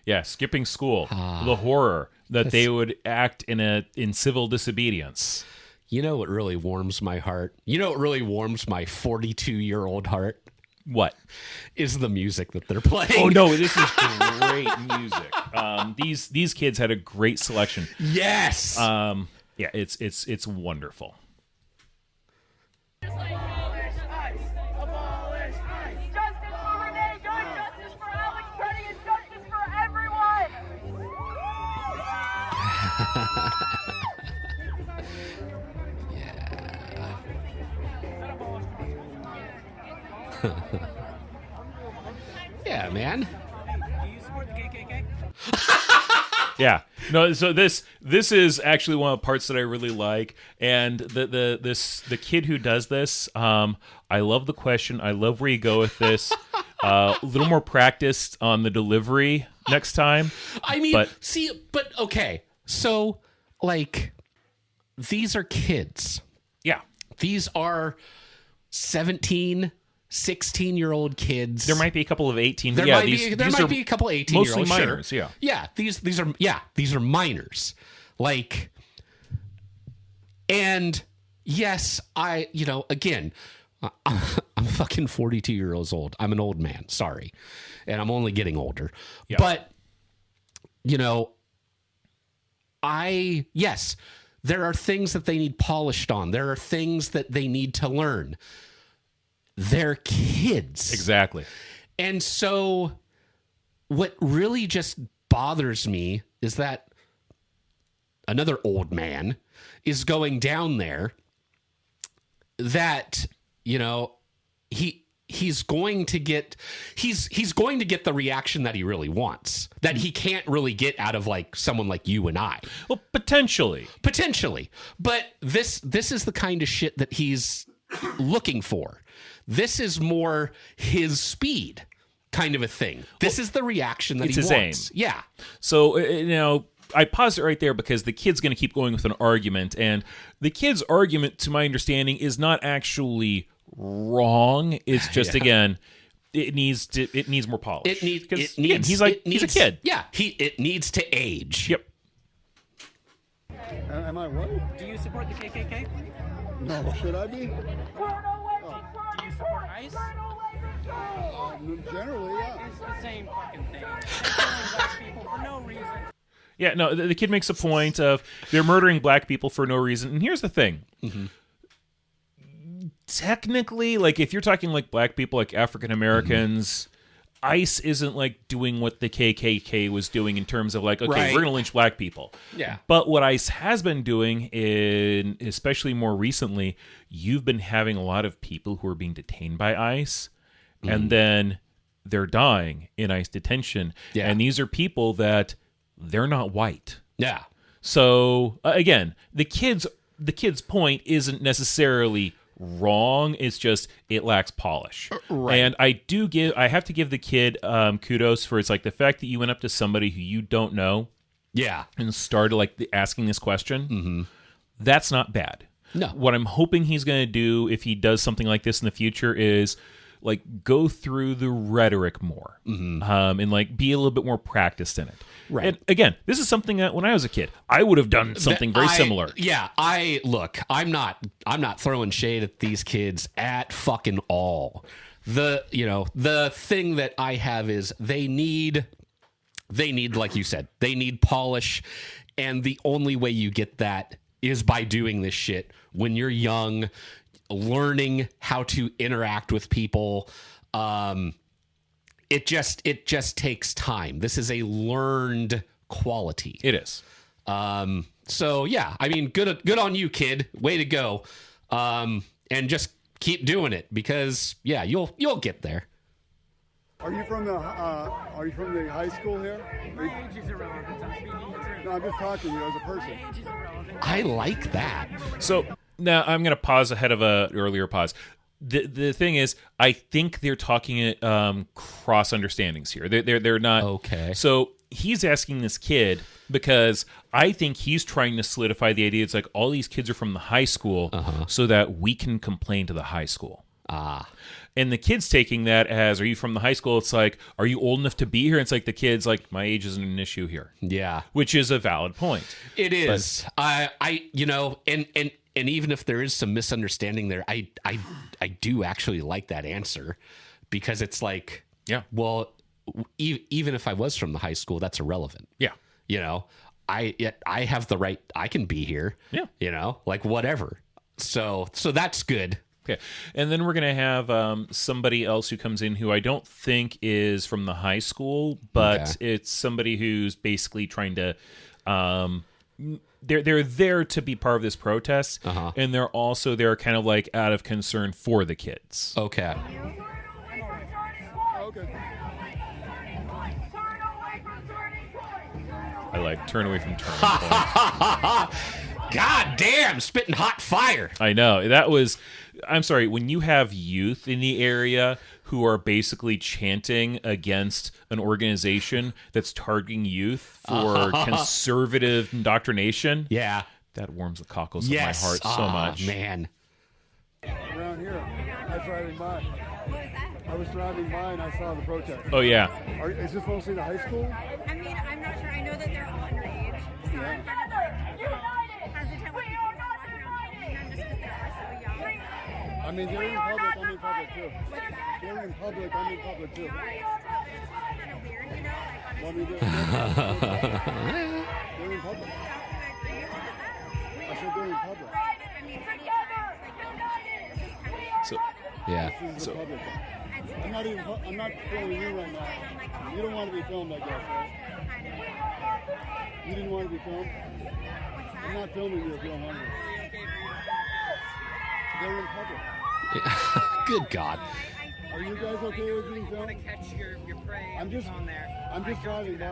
Yeah, skipping school. The horror that they would act in civil disobedience. You know what really warms my heart? You know what really warms my 42-year-old heart? What? Is the music that they're playing. Oh no, this is great music. These kids had a great selection. Yes. Yeah, it's wonderful. Justice for Renee, good justice for Alex Penny, and justice for everyone! Yeah, man. Yeah. No, so this is actually one of the parts that I really like. And the kid who does this, I love the question. I love where you go with this. A little more practice on the delivery next time. I mean, but okay. So, like, these are kids. Yeah. These are 17, 16-year-old kids. There might be a couple of 18. There might be a couple 18-year-olds. mostly minors, sure. Yeah, these are minors. Like, and yes, again, I'm fucking 42 years old. I'm an old man. Sorry, and I'm only getting older. Yeah. But yes, there are things that they need polished on. There are things that they need to learn. They're kids. Exactly. And so what really just bothers me is that another old man is going down there that, he's going to get the reaction that he really wants, that he can't really get out of like someone like you and I. Well, potentially. But this is the kind of shit that he's looking for. This is more his speed kind of a thing. This is the reaction that he it's his wants. aim. Yeah. So, I paused it right there because the kid's going to keep going with an argument. And the kid's argument, to my understanding, is not actually wrong. It's just, again, it needs more polish. He's a kid. Yeah. It needs to age. Yep. Am I what? Do you support the KKK? No, should I be? Turn away from Do you support ICE? Turn away from Generally, yeah. It's the same fucking thing. They're killing black people for no reason. Yeah, no, the kid makes a point of they're murdering black people for no reason. And here's the thing. Technically, like, if you're talking like black people, like African Americans, ICE isn't like doing what the KKK was doing in terms of like, okay, Right. we're going to lynch black people. Yeah. But what ICE has been doing, especially more recently, you've been having a lot of people who are being detained by ICE, and then they're dying in ICE detention. Yeah. And these are people that they're not white. Yeah. So again, the kid's point isn't necessarily wrong. It's just it lacks polish. Right. And I have to give the kid kudos for it's like the fact that you went up to somebody who you don't know Yeah. and started like asking this question. That's not bad. No. What I'm hoping he's going to do if he does something like this in the future is like go through the rhetoric more and like be a little bit more practiced in it. Right. And again, this is something that when I was a kid, I would have done something very similar. Yeah, I'm not throwing shade at these kids at fucking all. The thing that I have is they need like you said, they need polish, and the only way you get that is by doing this shit when you're young, learning how to interact with people. It just takes time. This is a learned quality. It is. So yeah, I mean, good on you, kid. Way to go. And just keep doing it because yeah, you'll get there. Are you from the high school here? My age is irrelevant. I'm speaking the truth. No, I'm just talking to you as a person. My age is irrelevant. I like that. So now I'm going to pause ahead of a earlier pause. The thing is, I think they're talking cross understandings here. They're not Okay. So he's asking this kid because I think he's trying to solidify the idea. It's like all these kids are from the high school, so that we can complain to the high school. And the kid's taking that as, are you from the high school? It's like, are you old enough to be here? And it's like the kid's like, my age isn't an issue here. Yeah, Which is a valid point. it is. And even if there is some misunderstanding there, I do actually like that answer because it's like, Yeah. well, even if I was from the high school, that's irrelevant. Yeah. I have the right. I can be here. Yeah. Like whatever. So that's good. Okay. And then we're going to have somebody else who comes in who I don't think is from the high school, but it's somebody who's basically trying to they're there to be part of this protest, and they're also there kind of like out of concern for the kids. Okay. Okay. I like turn away from turning point. God damn, spitting hot fire. I know. That was I'm sorry, when you have youth in the area who are basically chanting against an organization that's targeting youth for conservative indoctrination, Yeah. that warms the cockles Yes. of my heart so much. Man. Around here, I was driving by. I was driving by and I saw the protest. Oh yeah. Is this mostly the high school? I mean, I'm not sure. I know that they're all underage. So I'm United! hesitant when We people are are not walking around divided! them just because they are so young. I mean, they're in public. I'm in public too. They're in public. I'm in public too. It's kind of weird, you know? Like, Want honestly, me to? They're in public. I said they're in public. I mean, Together! it's just kind of So Yeah. This is the public. I'm not filming you right now. You don't want to be filmed, I guess, right? You didn't want to be filmed? I'm not filming you if you don't want me. They're in public. Good God. Are you guys okay with being filmed? Catch your prey. I'm just driving by.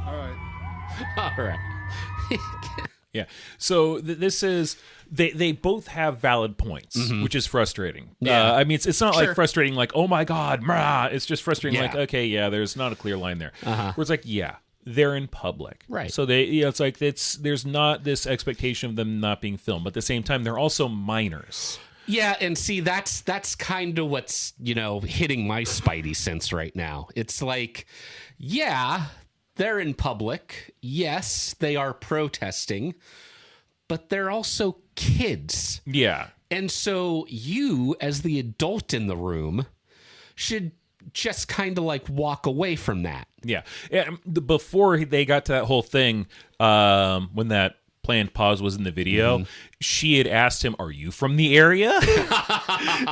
All right. All right. yeah. So this is they both have valid points, which is frustrating. Yeah. I mean, it's not Sure. like frustrating like, oh my God, mrah. It's just frustrating Yeah. like, okay, yeah, there's not a clear line there. Where it's like, yeah, they're in public. Right. So it's like there's not this expectation of them not being filmed, but at the same time, they're also minors. Yeah, and see that's kind of what's, hitting my spidey sense right now. It's like, yeah, they're in public. Yes, they are protesting. but they're also kids. Yeah. And so you, as the adult in the room, should just kind of like walk away from that. Yeah. Before they got to that whole thing, when that planned pause was in the video, she had asked him, "Are you from the area?"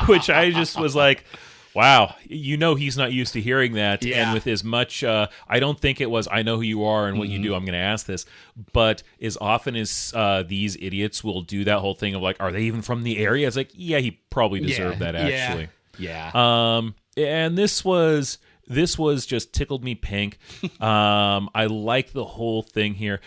Which I just was like, wow, he's not used to hearing that. Yeah. And with as much, I don't think it was, I know who you are and what you do, I'm going to ask this. But as often as these idiots will do that whole thing of like, are they even from the area? It's like, yeah, he probably deserved that, actually. Yeah. And this was just tickled me pink. I like the whole thing here.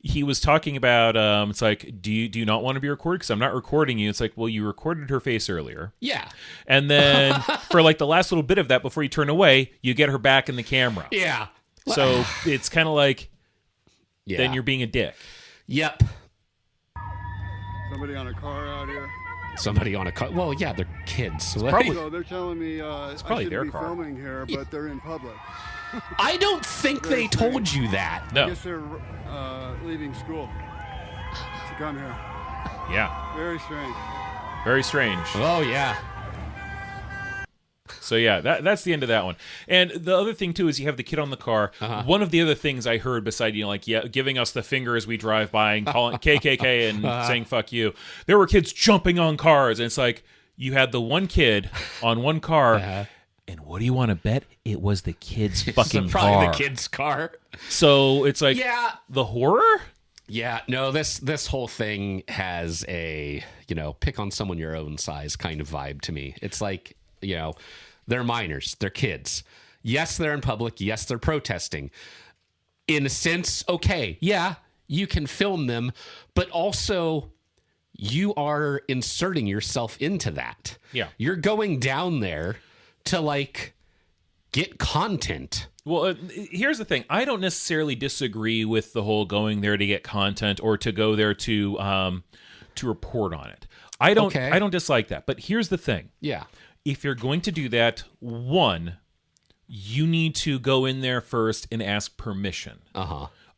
He was talking about, it's like, do you not want to be recorded? Because I'm not recording you. It's like, well, you recorded her face earlier. Yeah. And then for like the last little bit of that before you turn away, you get her back in the camera. Yeah. So it's kind of like, then you're being a dick. Yep. Somebody on a car out here. Somebody on a car. Well, yeah, they're kids. So So they're telling me probably I should their be car. filming here, but they're in public. I don't think they told you that. I No. guess they're leaving school to come here. Yeah. Very strange. Very strange. Oh, yeah. So yeah, that's the end of that one. And the other thing too is you have the kid on the car. One of the other things I heard beside giving us the finger as we drive by and calling KKK and saying fuck you. There were kids jumping on cars, and it's like you had the one kid on one car. And what do you want to bet? It was the kid's fucking Probably car. the kid's car. So it's like the horror. Yeah, no, this whole thing has a, pick on someone your own size kind of vibe to me. It's like, they're minors, they're kids. Yes, they're in public. Yes, they're protesting. In a sense, okay, yeah, you can film them, but also you are inserting yourself into that. Yeah. You're going down there to like get content. Well, here's the thing. I don't necessarily disagree with the whole going there to get content or to go there to report on it. I don't dislike that. But here's the thing. Yeah. If you're going to do that, one, you need to go in there first and ask permission.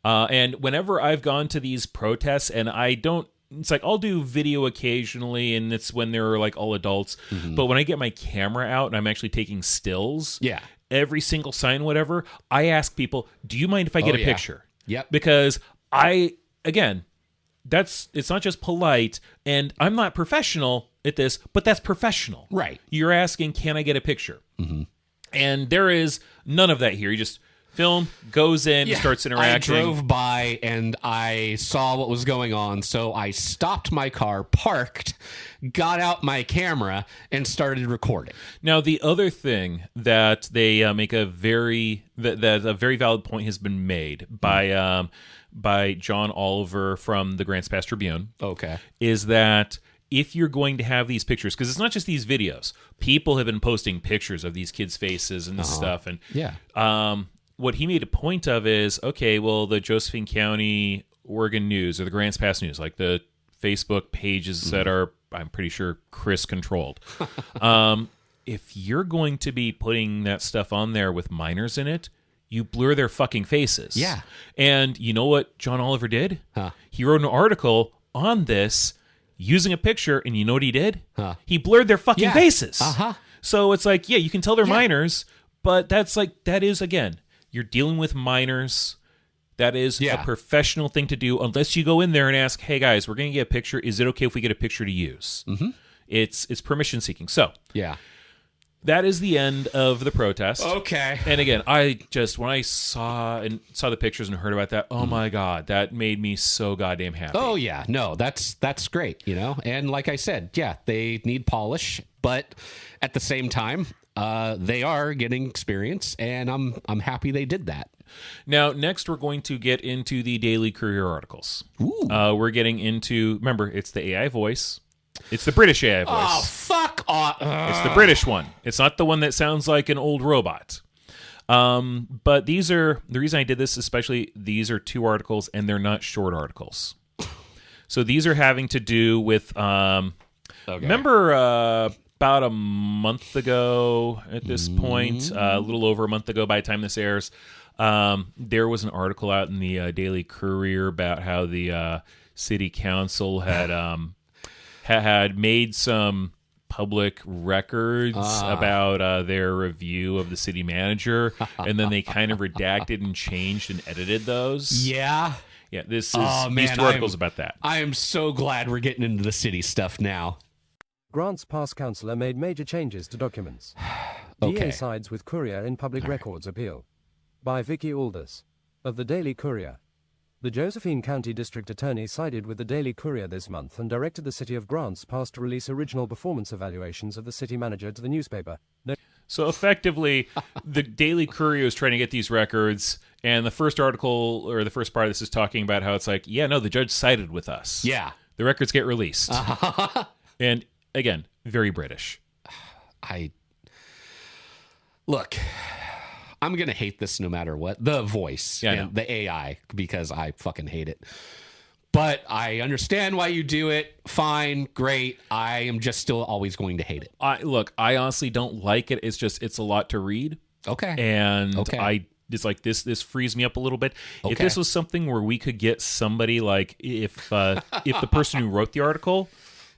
And whenever I've gone to these protests, and it's like I'll do video occasionally, and it's when they're like all adults. But when I get my camera out and I'm actually taking stills, every single sign, whatever, I ask people, do you mind if I get a picture? Yep. Because it's not just polite, and I'm not professional at this, but that's professional. Right. You're asking, can I get a picture? And there is none of that here. You just film, goes in, starts interacting. I drove by and I saw what was going on, so I stopped my car, parked, got out my camera, and started recording. Now, the other thing that they make a very valid point has been made by John Oliver from the Grants Pass Tribune. Okay. Is that if you're going to have these pictures, because it's not just these videos, people have been posting pictures of these kids' faces and stuff. And what he made a point of is, okay, well, the Josephine County Oregon News or the Grants Pass News, like the Facebook pages that are, I'm pretty sure, Chris controlled. If you're going to be putting that stuff on there with minors in it, you blur their fucking faces. Yeah. And you know what John Oliver did? He wrote an article on this using a picture, and you know what he did? He blurred their fucking faces. So it's like, you can tell they're minors, but that is, again, you're dealing with minors. That is a professional thing to do, unless you go in there and ask, hey, guys, we're going to get a picture. Is it okay if we get a picture to use? It's permission seeking. So that is the end of the protest. Okay. And again, when I saw the pictures and heard about that, oh my God, that made me so goddamn happy. Oh yeah, no, that's great, And like I said, they need polish, but at the same time, they are getting experience, and I'm happy they did that. Now, next we're going to get into the Daily Courier articles. Ooh. We're getting into, remember, it's the AI voice. It's the British AI voice. Oh, fuck off. It's the British one. It's not the one that sounds like an old robot. But the reason I did this, especially, these are 2 articles, and they're not short articles. So these are having to do with, remember about a month ago at this point, a little over a month ago by the time this airs, there was an article out in the Daily Courier about how the city council had made some public records about their review of the city manager, and then they kind of redacted and changed and edited those. Yeah. Yeah, these two articles about that. I am so glad we're getting into the city stuff now. Grants Pass councillor made major changes to documents. Okay. DA sides with Courier in public records appeal. By Vicky Aldous. Of the Daily Courier. The Josephine County District Attorney sided with the Daily Courier this month and directed the City of Grants Pass to release original performance evaluations of the city manager to the newspaper. So effectively, the Daily Courier is trying to get these records, and the first article, or the first part of this, is talking about how it's like, yeah, no, the judge sided with us. Yeah. The records get released. And, again, very British. Look, I'm going to hate this no matter what. The voice and the AI, because I fucking hate it. But I understand why you do it. Fine, great. I am just still always going to hate it. I honestly don't like it. It's just, it's a lot to read. Okay. And it's like this frees me up a little bit. Okay. If this was something where we could get somebody, like, if the person who wrote the article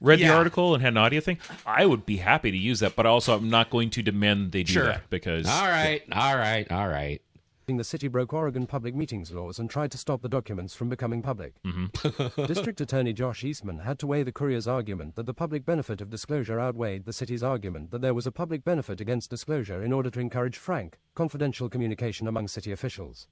read the article and had an audio thing, I would be happy to use that. But also, I'm not going to demand they do that, because all right. The city broke Oregon public meetings laws and tried to stop the documents from becoming public. District Attorney Josh Eastman had to weigh the Courier's argument that the public benefit of disclosure outweighed the city's argument that there was a public benefit against disclosure in order to encourage frank, confidential communication among city officials.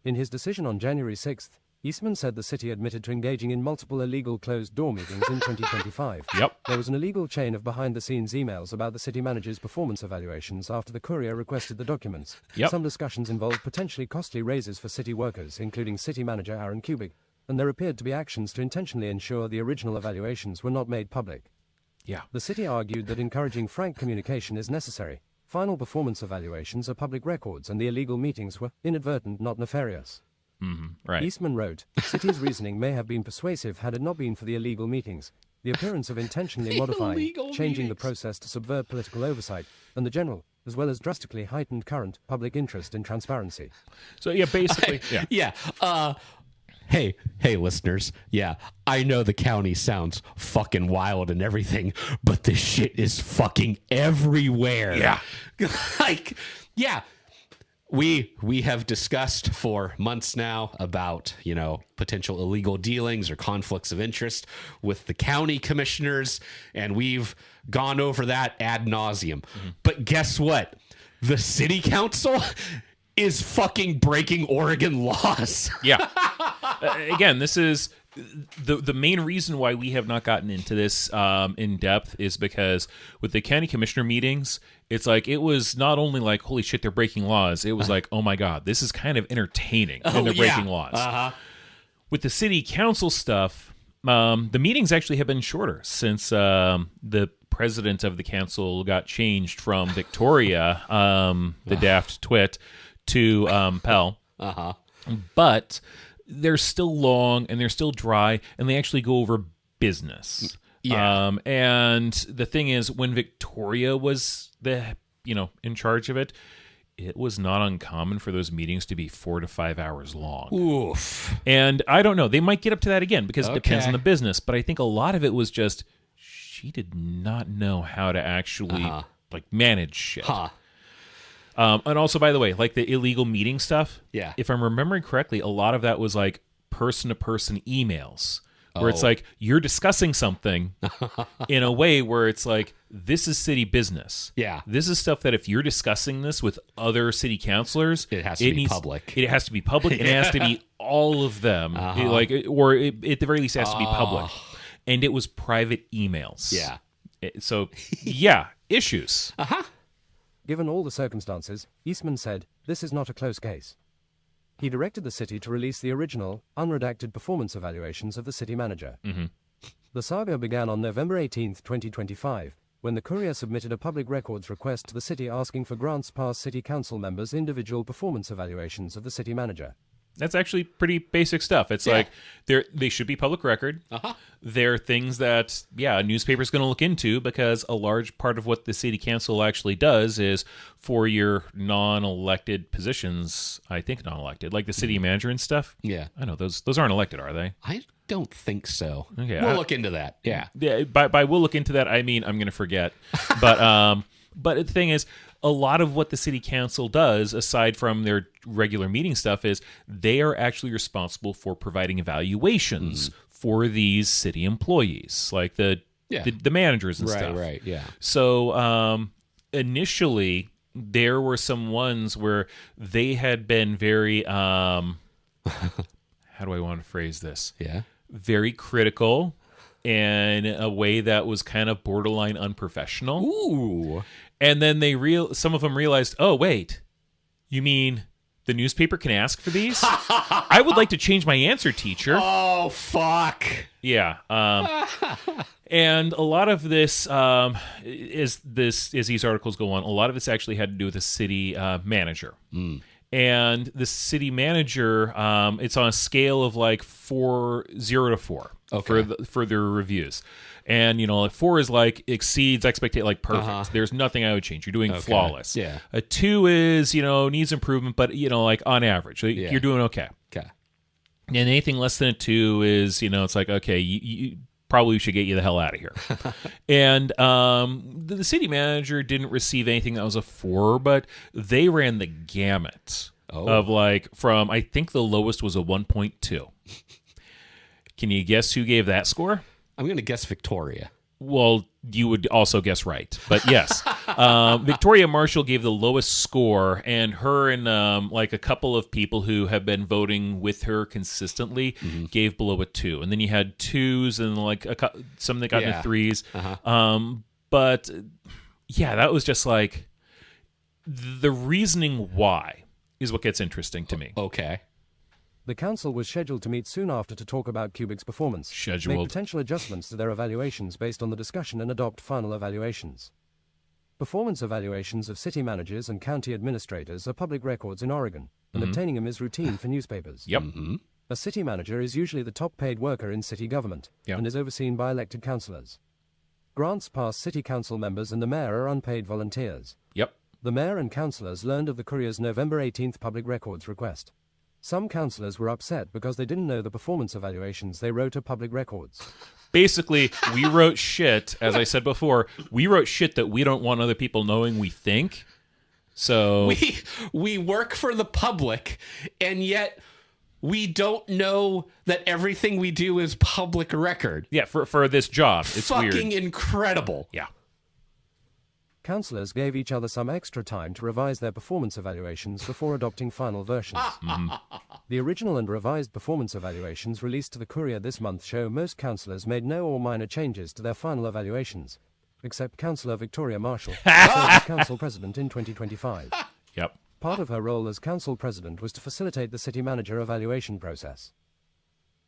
In his decision on January 6th, Eastman said the city admitted to engaging in multiple illegal closed-door meetings in 2025. Yep. There was an illegal chain of behind-the-scenes emails about the city manager's performance evaluations after the Courier requested the documents. Yep. Some discussions involved potentially costly raises for city workers, including city manager Aaron Kubik, and there appeared to be actions to intentionally ensure the original evaluations were not made public. Yeah. The city argued that encouraging frank communication is necessary. Final performance evaluations are public records, and the illegal meetings were inadvertent, not nefarious. Right. Eastman wrote, city's reasoning may have been persuasive had it not been for the illegal meetings, the appearance of intentionally modifying, changing the process to subvert political oversight, and the general, as well as drastically heightened current public interest in transparency. So, yeah, basically, Hey, listeners. Yeah, I know the county sounds fucking wild and everything, but this shit is fucking everywhere. Yeah. We have discussed for months now about, potential illegal dealings or conflicts of interest with the county commissioners, and we've gone over that ad nauseum. But guess what? The city council is fucking breaking Oregon laws. Yeah. Again, this is the main reason why we have not gotten into this in depth is because with the county commissioner meetings, it's like, it was not only like, holy shit, they're breaking laws. It was like, oh my God, this is kind of entertaining when they're breaking laws. With the city council stuff, the meetings actually have been shorter since the president of the council got changed from Victoria, the daft twit, to Pell. But they're still long and they're still dry, and they actually go over business. And the thing is, when Victoria was in charge of it, it was not uncommon for those meetings to be 4 to 5 hours long. Oof. And I don't know, they might get up to that again because it depends on the business. But I think a lot of it was just, she did not know how to actually manage shit. And also, by the way, like the illegal meeting stuff. Yeah. If I'm remembering correctly, a lot of that was like person-to-person emails where it's like you're discussing something in a way where it's like, this is city business. Yeah. This is stuff that if you're discussing this with other city councilors, it has to be public. It has to be public. It has to be all of them. At the very least, it has to be public. And it was private emails. Yeah. So, yeah, issues. Given all the circumstances, Eastman said, this is not a close case. He directed the city to release the original, unredacted performance evaluations of the city manager. The saga began on November 18, 2025, when the Courier submitted a public records request to the city asking for Grants Pass City Council members' individual performance evaluations of the city manager. That's actually pretty basic stuff. It's like they should be public record. They're things that, a newspaper's going to look into, because a large part of what the city council actually does is for your non-elected positions, I think non-elected, like the city manager and stuff. Yeah. I know those aren't elected, are they? don't think so. Okay, we'll look into that. Yeah. Yeah, by we'll look into that, I mean I'm going to forget. But the thing is, a lot of what the city council does, aside from their regular meeting stuff, is they are actually responsible for providing evaluations for these city employees, like the managers and stuff. Right, yeah. So initially, there were some ones where they had been very, how do I want to phrase this? Yeah. Very critical in a way that was kind of borderline unprofessional. Ooh. And then some of them realized, oh, wait, you mean the newspaper can ask for these? I would like to change my answer, teacher. Oh, fuck. Yeah. And a lot of this, as these articles go on, a lot of it's actually had to do with the city manager. And the city manager, it's on a scale of like 0 to 4 for their reviews. And, like 4 is like exceeds expectation, like perfect. There's nothing I would change. You're doing flawless. Yeah. A 2 is, needs improvement, but, like on average, you're doing okay. Okay. And anything less than a 2 is, it's like, okay, you probably should get you the hell out of here. And the city manager didn't receive anything that was a 4, but they ran the gamut of from, I think the lowest was a 1.2. Can you guess who gave that score? I'm going to guess Victoria. Well, you would also guess right, but yes. Victoria Marshall gave the lowest score, and her and like a couple of people who have been voting with her consistently gave below a 2. And then you had 2s and like some that got into 3s. But yeah, that was just like the reasoning why is what gets interesting to me. Okay. The council was scheduled to meet soon after to talk about Cubic's performance, make potential adjustments to their evaluations based on the discussion, and adopt final evaluations. Performance evaluations of city managers and county administrators are public records in Oregon, and obtaining them is routine for newspapers. Yep. A city manager is usually the top-paid worker in city government and is overseen by elected councillors. Grants past city council members and the mayor are unpaid volunteers. Yep. The mayor and councillors learned of the Courier's November 18th public records request. Some councillors were upset because they didn't know the performance evaluations they wrote are public records. Basically, we wrote shit, as I said before, we wrote shit that we don't want other people knowing we think. So we work for the public, and yet we don't know that everything we do is public record. Yeah, for this job. It's fucking weird. Incredible. Yeah. Councillors gave each other some extra time to revise their performance evaluations before adopting final versions. The original and revised performance evaluations released to the Courier this month show most councillors made no or minor changes to their final evaluations, except Councillor Victoria Marshall, who served as council president in 2025. Yep. Part of her role as council president was to facilitate the city manager evaluation process.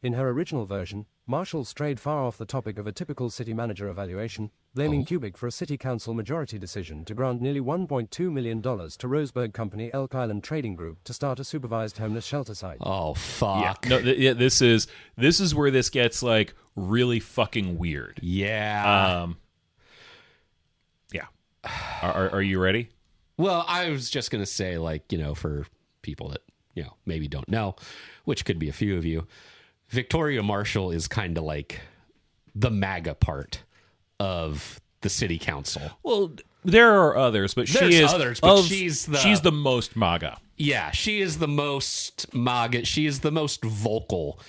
In her original version, Marshall strayed far off the topic of a typical city manager evaluation, blaming Cubic for a city council majority decision to grant nearly $1.2 million to Roseburg company Elk Island Trading Group to start a supervised homeless shelter site. Oh, fuck. Yeah. No, this is where this gets like really fucking weird. Yeah. Yeah. Are you ready? Well, I was just going to say, like, for people that, maybe don't know, which could be a few of you, Victoria Marshall is kind of like the MAGA part of the city council. Well, there are others, but she's the most MAGA. Yeah, she is the most MAGA. She is the most vocal.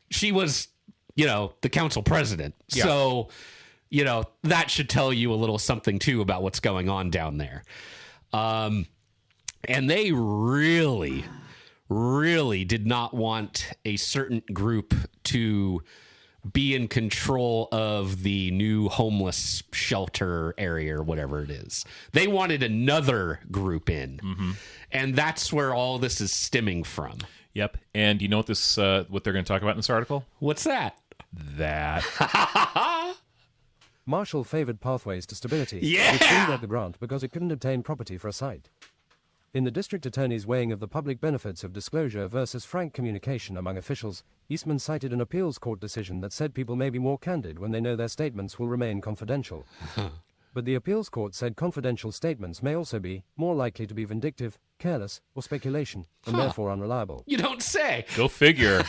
She was, the council president. Yeah. So, that should tell you a little something too about what's going on down there. And they really did not want a certain group to be in control of the new homeless shelter area or whatever it is. They wanted another group in. And that's where all this is stemming from. Yep. And you know what what they're going to talk about in this article? What's that? Marshall favored pathways to stability, Yeah! which didn't get the grant because it couldn't obtain property for a site. In the district attorney's weighing of the public benefits of disclosure versus frank communication among officials, Eastman cited an appeals court decision that said people may be more candid when they know their statements will remain confidential. But the appeals court said confidential statements may also be more likely to be vindictive, careless, or speculation, and therefore unreliable. You don't say. Go figure.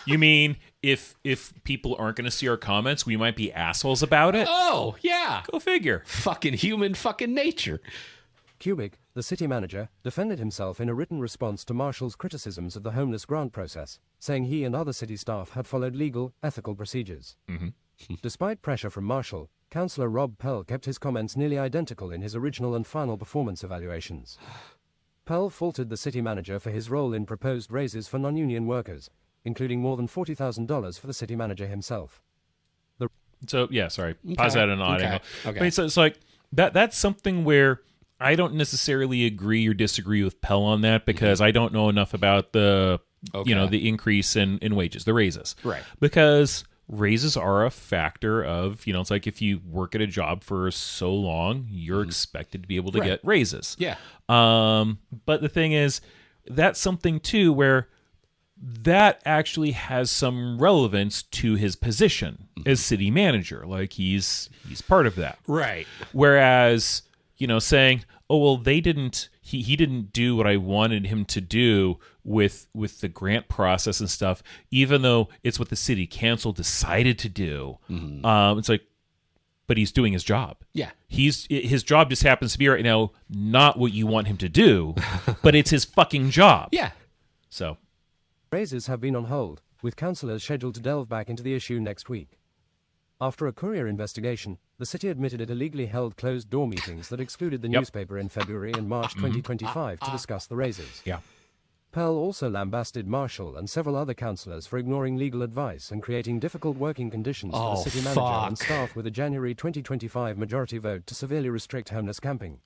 You mean if people aren't going to see our comments, we might be assholes about it? Oh, yeah. Go figure. Fucking human fucking nature. Kubik, the city manager, defended himself in a written response to Marshall's criticisms of the homeless grant process, saying he and other city staff had followed legal, ethical procedures. Despite pressure from Marshall, Councillor Rob Pell kept his comments nearly identical in his original and final performance evaluations. Pell faulted the city manager for his role in proposed raises for non-union workers, including more than $40,000 for the city manager himself. So, yeah, sorry. Pause that on audio. Okay. I mean, so it's like, that's something where I don't necessarily agree or disagree with Pell on that because I don't know enough about the, the increase in wages, the raises. Right. Because raises are a factor of, it's like if you work at a job for so long, you're expected to be able to get raises. Yeah. But the thing is, that's something too where that actually has some relevance to his position as city manager. Like he's part of that. Right. Whereas, saying, oh, well, he didn't do what I wanted him to do with the grant process and stuff, even though it's what the city council decided to do. It's like, but he's doing his job. Yeah. His job just happens to be right now not what you want him to do, but it's his fucking job. Yeah. So Raises have been on hold, with councillors scheduled to delve back into the issue next week. After a Courier investigation, the city admitted it illegally held closed-door meetings that excluded the newspaper in February and March 2025 to discuss the raises. Yeah. Pell also lambasted Marshall and several other councillors for ignoring legal advice and creating difficult working conditions for the city manager and staff with a January 2025 majority vote to severely restrict homeless camping.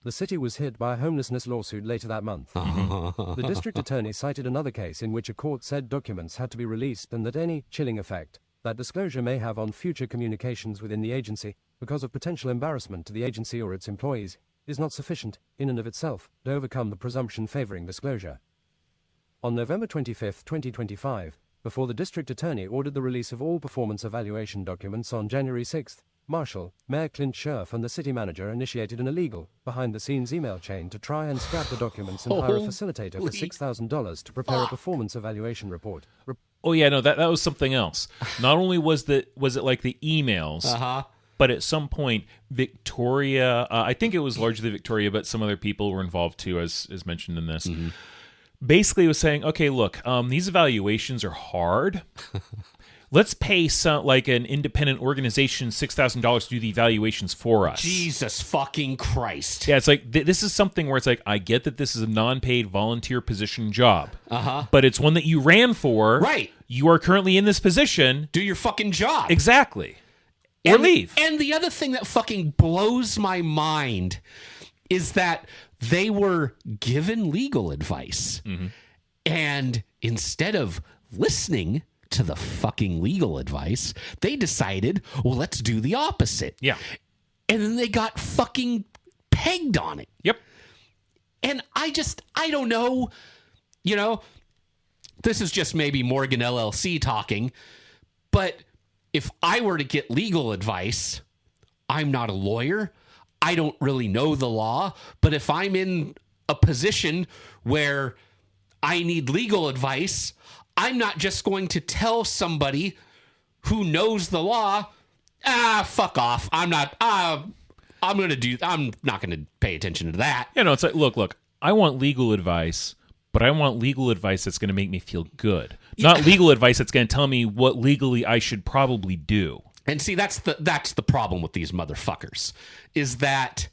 The city was hit by a homelessness lawsuit later that month. The district attorney cited another case in which a court said documents had to be released and that any chilling effect that disclosure may have on future communications within the agency because of potential embarrassment to the agency or its employees is not sufficient, in and of itself, to overcome the presumption favoring disclosure. On November 25, 2025, before the district attorney ordered the release of all performance evaluation documents on January 6th, Marshall, Mayor Clint Scherf and the city manager initiated an illegal, behind-the-scenes email chain to try and scrap the documents and hire a facilitator for $6,000 to prepare a performance evaluation report. Oh yeah, no, that was something else. Not only was it like the emails, but at some point Victoria, I think it was largely Victoria, but some other people were involved too, as mentioned in this. Basically, was saying, okay, look, these evaluations are hard. Let's pay an independent organization $6,000 to do the evaluations for us. Jesus fucking Christ. Yeah, it's like this is something where it's like I get that this is a non-paid volunteer position job, but it's one that you ran for. Right. You are currently in this position. Do your fucking job. Exactly. Or leave. And the other thing that fucking blows my mind is that they were given legal advice, and instead of listening to the fucking legal advice, they decided, well, let's do the opposite. Yeah. And then they got fucking pegged on it. Yep. And I don't know, this is just maybe Morgan LLC talking, but if I were to get legal advice, I'm not a lawyer. I don't really know the law, but if I'm in a position where I need legal advice, I'm not just going to tell somebody who knows the law, fuck off. I'm not going to pay attention to that. It's like, look, I want legal advice, but I want legal advice that's going to make me feel good. Not legal advice that's going to tell me what legally I should probably do. And see, that's the problem with these motherfuckers, is that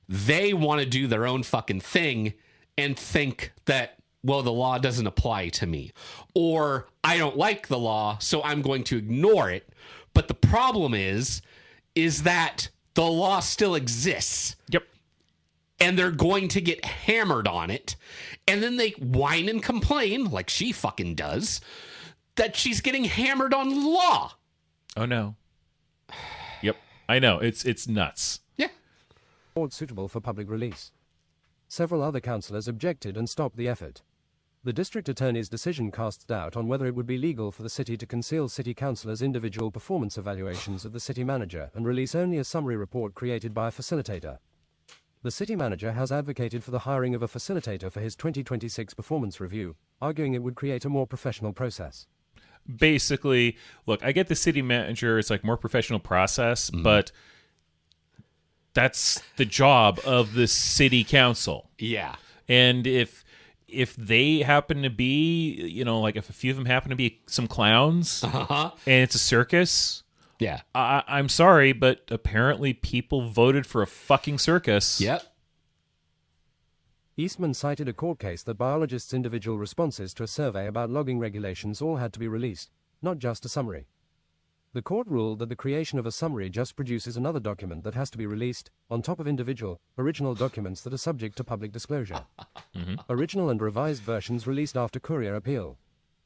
they want to do their own fucking thing and think that, well, the law doesn't apply to me, or I don't like the law, so I'm going to ignore it. But the problem is that the law still exists. Yep. And they're going to get hammered on it. And then they whine and complain, like she fucking does, that she's getting hammered on the law. Oh, no. Yep. I know. It's nuts. Yeah. Suitable for public release. Several other councillors objected and stopped the effort. The district attorney's decision casts doubt on whether it would be legal for the city to conceal city councillors' individual performance evaluations of the city manager and release only a summary report created by a facilitator. The city manager has advocated for the hiring of a facilitator for his 2026 performance review, arguing it would create a more professional process. Basically, look, I get the city manager, it's like more professional process, but that's the job of the city council. Yeah. And if they happen to be, like if a few of them happen to be some clowns and it's a circus, Yeah. I'm sorry, but apparently people voted for a fucking circus. Yep. Eastman cited a court case that biologists' individual responses to a survey about logging regulations all had to be released, not just a summary. The court ruled that the creation of a summary just produces another document that has to be released, on top of original documents that are subject to public disclosure. Original and revised versions released after Courier appeal.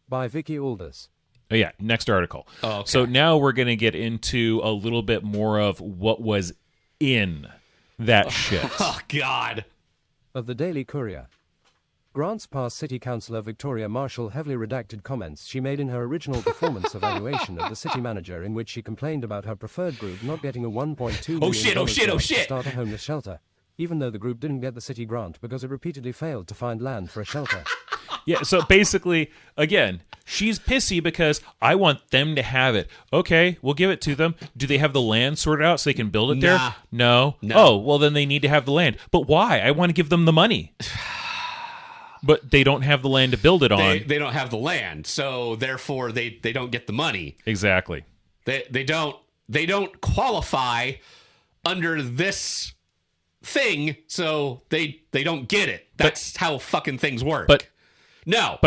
By Vicky Aldous. Oh, yeah, next article. Oh, okay. So now we're going to get into a little bit more of what was in that shit. Oh, God. Of the Daily Courier. Grants past City Councillor Victoria Marshall heavily redacted comments she made in her original performance evaluation of the city manager, in which she complained about her preferred group not getting a $1.2 million grant to start a homeless shelter, even though the group didn't get the city grant because it repeatedly failed to find land for a shelter. Yeah, so basically, again, she's pissy because I want them to have it. Okay, we'll give it to them. Do they have the land sorted out so they can build it there? No. Oh, well, then they need to have the land. But why? I want to give them the money. But they don't have the land to build it on. They don't have the land, so therefore they don't get the money. Exactly. They don't qualify under this thing, so they don't get it. That's how fucking things work. But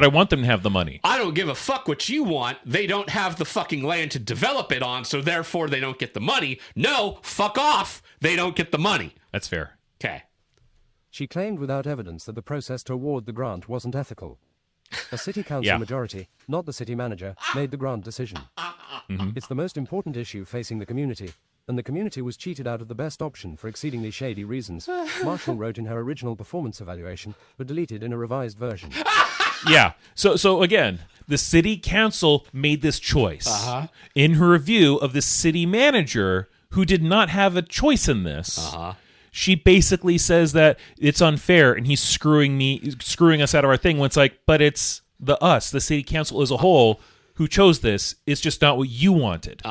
I want them to have the money. I don't give a fuck what you want. They don't have the fucking land to develop it on, so therefore they don't get the money. No, fuck off. They don't get the money. That's fair. Okay. She claimed without evidence that the process to award the grant wasn't ethical. A city council majority, not the city manager, made the grant decision. It's the most important issue facing the community, and the community was cheated out of the best option for exceedingly shady reasons, Marshall wrote in her original performance evaluation, but deleted in a revised version. Yeah. So again, the city council made this choice in her review of the city manager, who did not have a choice in this. She basically says that it's unfair and he's screwing us out of our thing, when it's like, but it's the city council as a whole, who chose this. It's just not what you wanted.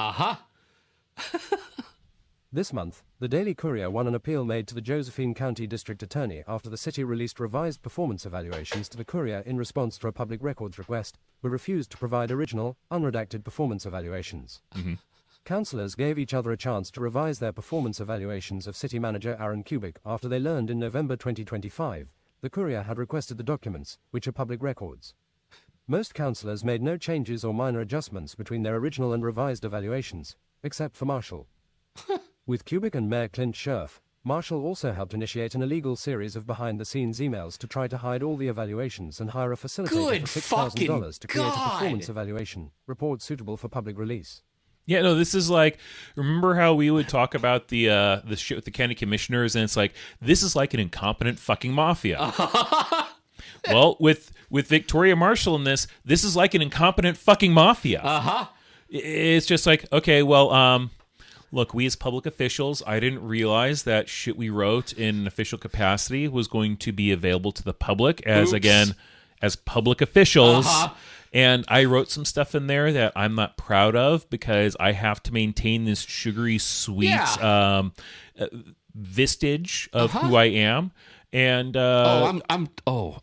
This month, the Daily Courier won an appeal made to the Josephine County District Attorney after the city released revised performance evaluations to the Courier in response to a public records request, but refused to provide original, unredacted performance evaluations. Councillors gave each other a chance to revise their performance evaluations of city manager Aaron Kubik after they learned in November 2025 the Courier had requested the documents, which are public records. Most councillors made no changes or minor adjustments between their original and revised evaluations, except for Marshall. With Kubik and Mayor Clint Scherf, Marshall also helped initiate an illegal series of behind-the-scenes emails to try to hide all the evaluations and hire a facilitator for $6,000 to create a performance evaluation report suitable for public release. Yeah, no, this is like, remember how we would talk about the shit with the county commissioners, and it's like, this is like an incompetent fucking mafia. Well, with Victoria Marshall in this is like an incompetent fucking mafia. It's just like, okay, well, look, we as public officials, I didn't realize that shit we wrote in an official capacity was going to be available to the public as public officials. And I wrote some stuff in there that I'm not proud of because I have to maintain this sugary sweet vestige of who I am. And I'm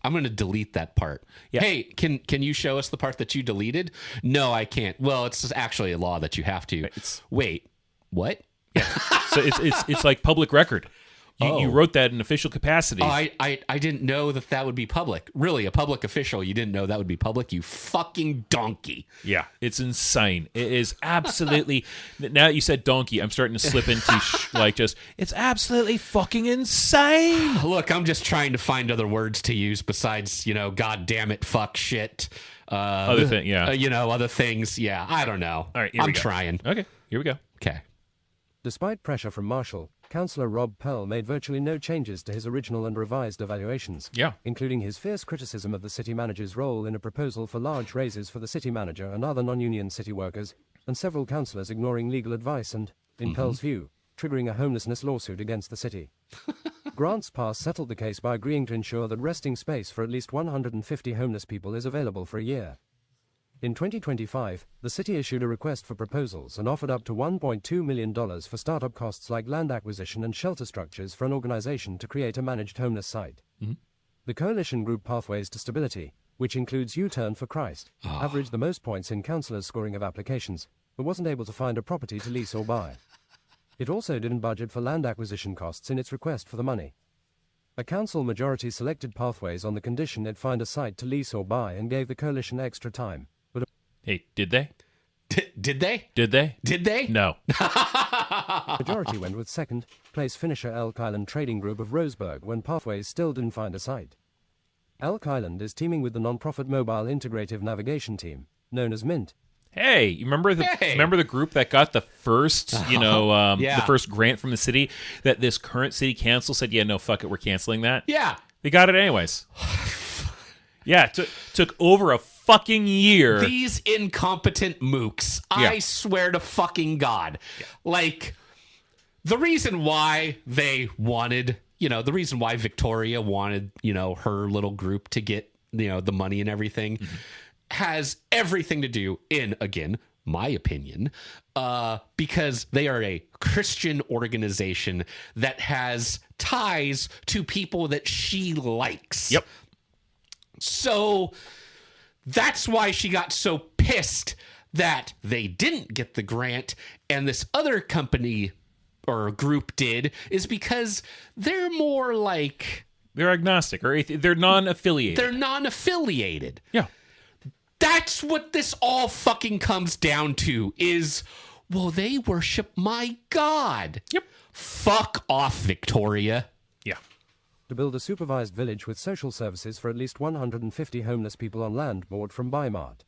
going to delete that part. Yeah. Hey, can you show us the part that you deleted? No, I can't. Well, it's actually a law that you have to. Wait, what? Yeah. So it's like public record. You wrote that in official capacity. Oh, I didn't know that would be public. Really, a public official, you didn't know that would be public? You fucking donkey. Yeah, it's insane. It is absolutely... Now that you said donkey, I'm starting to slip into it's absolutely fucking insane. Look, I'm just trying to find other words to use besides, God damn it, fuck, shit. Other thing, yeah. Other things. Yeah, I don't know. All right, I'm trying. Okay, here we go. Okay. Despite pressure from Marshall, Councillor Rob Pearl made virtually no changes to his original and revised evaluations, Yeah. including his fierce criticism of the city manager's role in a proposal for large raises for the city manager and other non-union city workers, and several councillors ignoring legal advice and, in Pearl's view, triggering a homelessness lawsuit against the city. Grants Pass settled the case by agreeing to ensure that resting space for at least 150 homeless people is available for a year. In 2025, the city issued a request for proposals and offered up to $1.2 million for startup costs like land acquisition and shelter structures for an organization to create a managed homeless site. The coalition group Pathways to Stability, which includes U-Turn for Christ, averaged the most points in councillors' scoring of applications, but wasn't able to find a property to lease or buy. It also didn't budget for land acquisition costs in its request for the money. A council majority selected Pathways on the condition it find a site to lease or buy and gave the coalition extra time. Hey, did they? Did they? Did they? Did they? No. Majority went with second place finisher Elk Island Trading Group of Roseburg when Pathways still didn't find a site. Elk Island is teaming with the non-profit mobile integrative navigation team, known as Mint. Hey, you remember the group that got the first, the first grant from the city that this current city council said, yeah, no, fuck it, we're canceling that? Yeah. They got it anyways. Yeah, it took over a fucking year. These incompetent mooks. Yeah. I swear to fucking God. Yeah. Like, the reason why they wanted, the reason why Victoria wanted, her little group to get, the money and everything has everything to do in, again, my opinion, because they are a Christian organization that has ties to people that she likes. Yep. So that's why she got so pissed that they didn't get the grant and this other company or group did, is because they're more like... They're agnostic, or they're non-affiliated. They're non-affiliated. Yeah. That's what this all fucking comes down to is, well, they worship my God. Yep. Fuck off, Victoria. Yeah. To build a supervised village with social services for at least 150 homeless people on land bought from Bimart.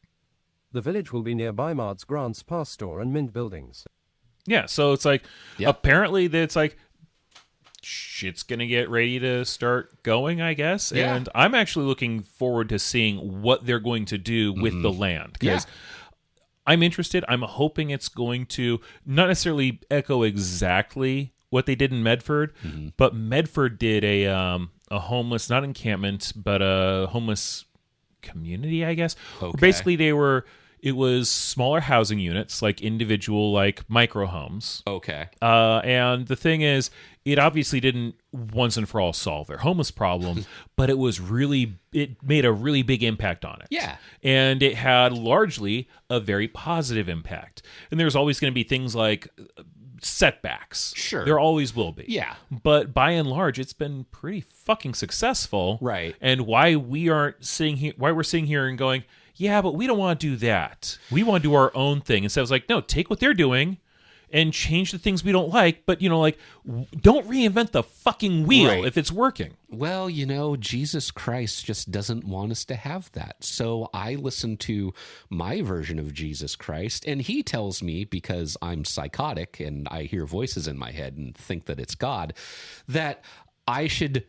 The village will be near Bimart's Grants Pass store and Mint buildings. Yeah, so it's like, apparently it's like, shit's going to get ready to start going, I guess. Yeah. And I'm actually looking forward to seeing what they're going to do with the land. Because I'm interested. I'm hoping it's going to not necessarily echo exactly what they did in Medford, but Medford did a homeless, not encampment, but a homeless community, I guess. Okay. Basically, it was smaller housing units, like individual, like micro homes. Okay. And the thing is, it obviously didn't once and for all solve their homeless problem, but it made a really big impact on it. Yeah. And it had largely a very positive impact. And there's always going to be things like setbacks. Sure. There always will be. Yeah. But by and large, it's been pretty fucking successful. Right. And why we're sitting here and going, yeah, but we don't want to do that. We want to do our own thing. Instead, I was like, no, take what they're doing and change the things we don't like. But, don't reinvent the fucking wheel if it's working. Well, Jesus Christ just doesn't want us to have that. So I listen to my version of Jesus Christ, and he tells me, because I'm psychotic and I hear voices in my head and think that it's God, that I should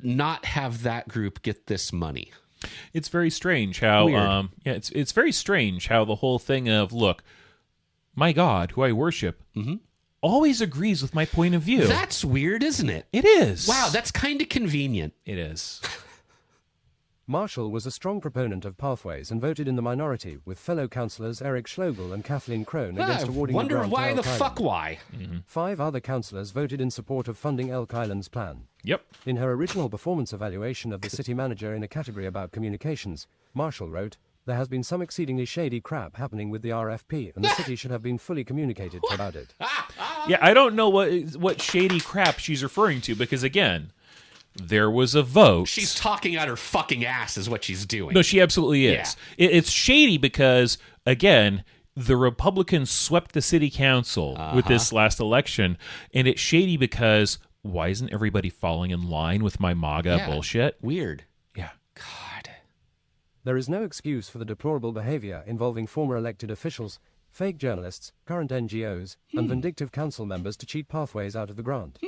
not have that group get this money. It's very strange how, Weird. it's very strange how the whole thing of, look, my God, who I worship, always agrees with my point of view. That's weird, isn't it? It is. Wow, that's kind of convenient. It is. Marshall was a strong proponent of Pathways and voted in the minority with fellow councillors Eric Schlogel and Kathleen Crone against awarding the wonder grant to why Elk the Island. fuck why. 5 other councillors voted in support of funding Elk Island's plan. Yep. In her original performance evaluation of the city manager in a category about communications, Marshall wrote, "There has been some exceedingly shady crap happening with the RFP, and the city should have been fully communicated about it." Yeah, I don't know what shady crap she's referring to, because, again, there was a vote. She's talking out her fucking ass is what she's doing. No, she absolutely is. It's shady because, again, the Republicans swept the city council with this last election, and it's shady because why isn't everybody falling in line with my MAGA bullshit? Weird. Yeah. God. There is no excuse for the deplorable behavior involving former elected officials, fake journalists, current NGOs, and vindictive council members to cheat pathways out of the grant.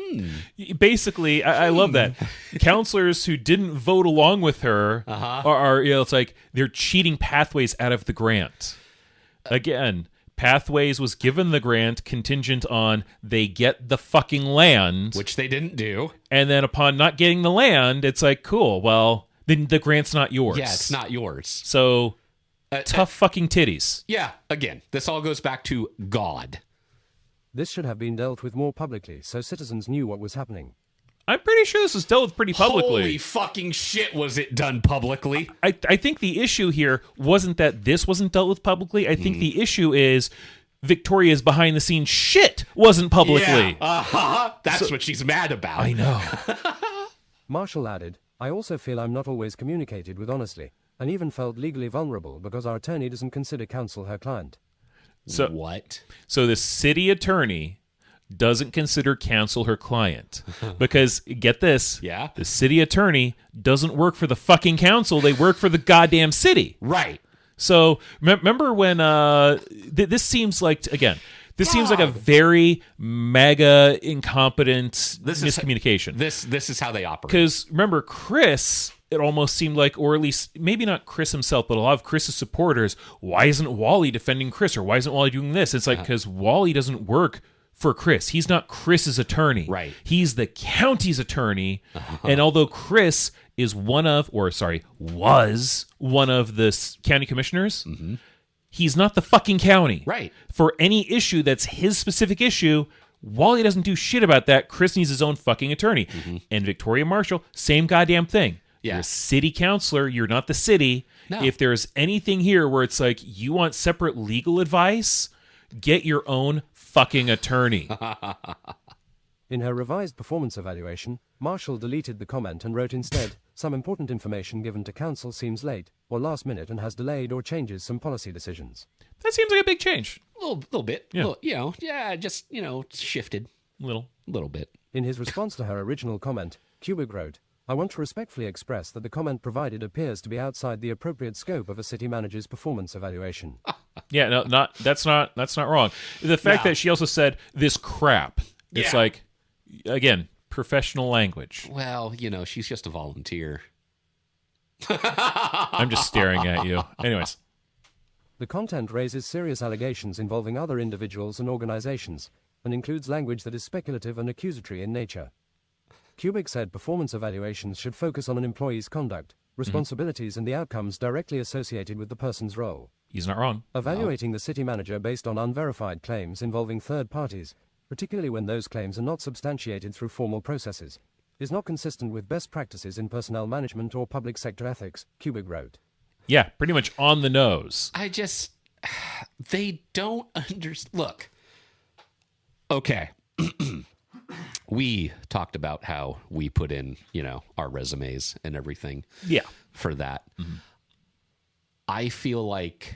Basically, I love that. Counselors who didn't vote along with her are it's like they're cheating pathways out of the grant. Again, Pathways was given the grant contingent on they get the fucking land. Which they didn't do. And then upon not getting the land, it's like, cool, well, then the grant's not yours. Yeah, it's not yours. So, tough fucking titties. Yeah, again, this all goes back to God. This should have been dealt with more publicly so citizens knew what was happening. I'm pretty sure this was dealt with pretty publicly. Holy fucking shit, was it done publicly? I think the issue here wasn't that this wasn't dealt with publicly. I think the issue is Victoria's behind-the-scenes shit wasn't publicly. Yeah, that's what she's mad about. I know. Marshall added, I also feel I'm not always communicated with honestly, and even felt legally vulnerable because our attorney doesn't consider counsel her client. So, what? So the city attorney doesn't consider counsel her client because, get this, the city attorney doesn't work for the fucking council. They work for the goddamn city. Right. So remember when this seems like, again, this seems like a very mega incompetent miscommunication. This is how they operate. Because remember, Chris, it almost seemed like, or at least maybe not Chris himself, but a lot of Chris's supporters, why isn't Wally defending Chris, or why isn't Wally doing this? It's like, because Wally doesn't work for Chris. He's not Chris's attorney. Right. He's the county's attorney. And although Chris is was one of the county commissioners, he's not the fucking county. Right. For any issue that's his specific issue, Wally doesn't do shit about that. Chris needs his own fucking attorney. And Victoria Marshall, same goddamn thing. Yeah. You're a city councilor. You're not the city. No. If there's anything here where it's like, you want separate legal advice, get your own fucking attorney. In her revised performance evaluation, Marshall deleted the comment and wrote instead, some important information given to council seems late or last minute and has delayed or changes some policy decisions. That seems like a big change. A little bit. Yeah. Just shifted. Little bit. In his response to her original comment, Kubik wrote, I want to respectfully express that the comment provided appears to be outside the appropriate scope of a city manager's performance evaluation. Yeah, no, that's not wrong. The fact that she also said this crap, it's like, again, professional language. Well, she's just a volunteer. I'm just staring at you. Anyways. The content raises serious allegations involving other individuals and organizations, and includes language that is speculative and accusatory in nature. Kubik said performance evaluations should focus on an employee's conduct, responsibilities, and the outcomes directly associated with the person's role. He's not wrong. Evaluating the city manager based on unverified claims involving third parties, particularly when those claims are not substantiated through formal processes, is not consistent with best practices in personnel management or public sector ethics, Kubik wrote. Yeah, pretty much on the nose. They don't understand. Look, okay. We talked about how we put in, our resumes and everything. Yeah. For that. I feel like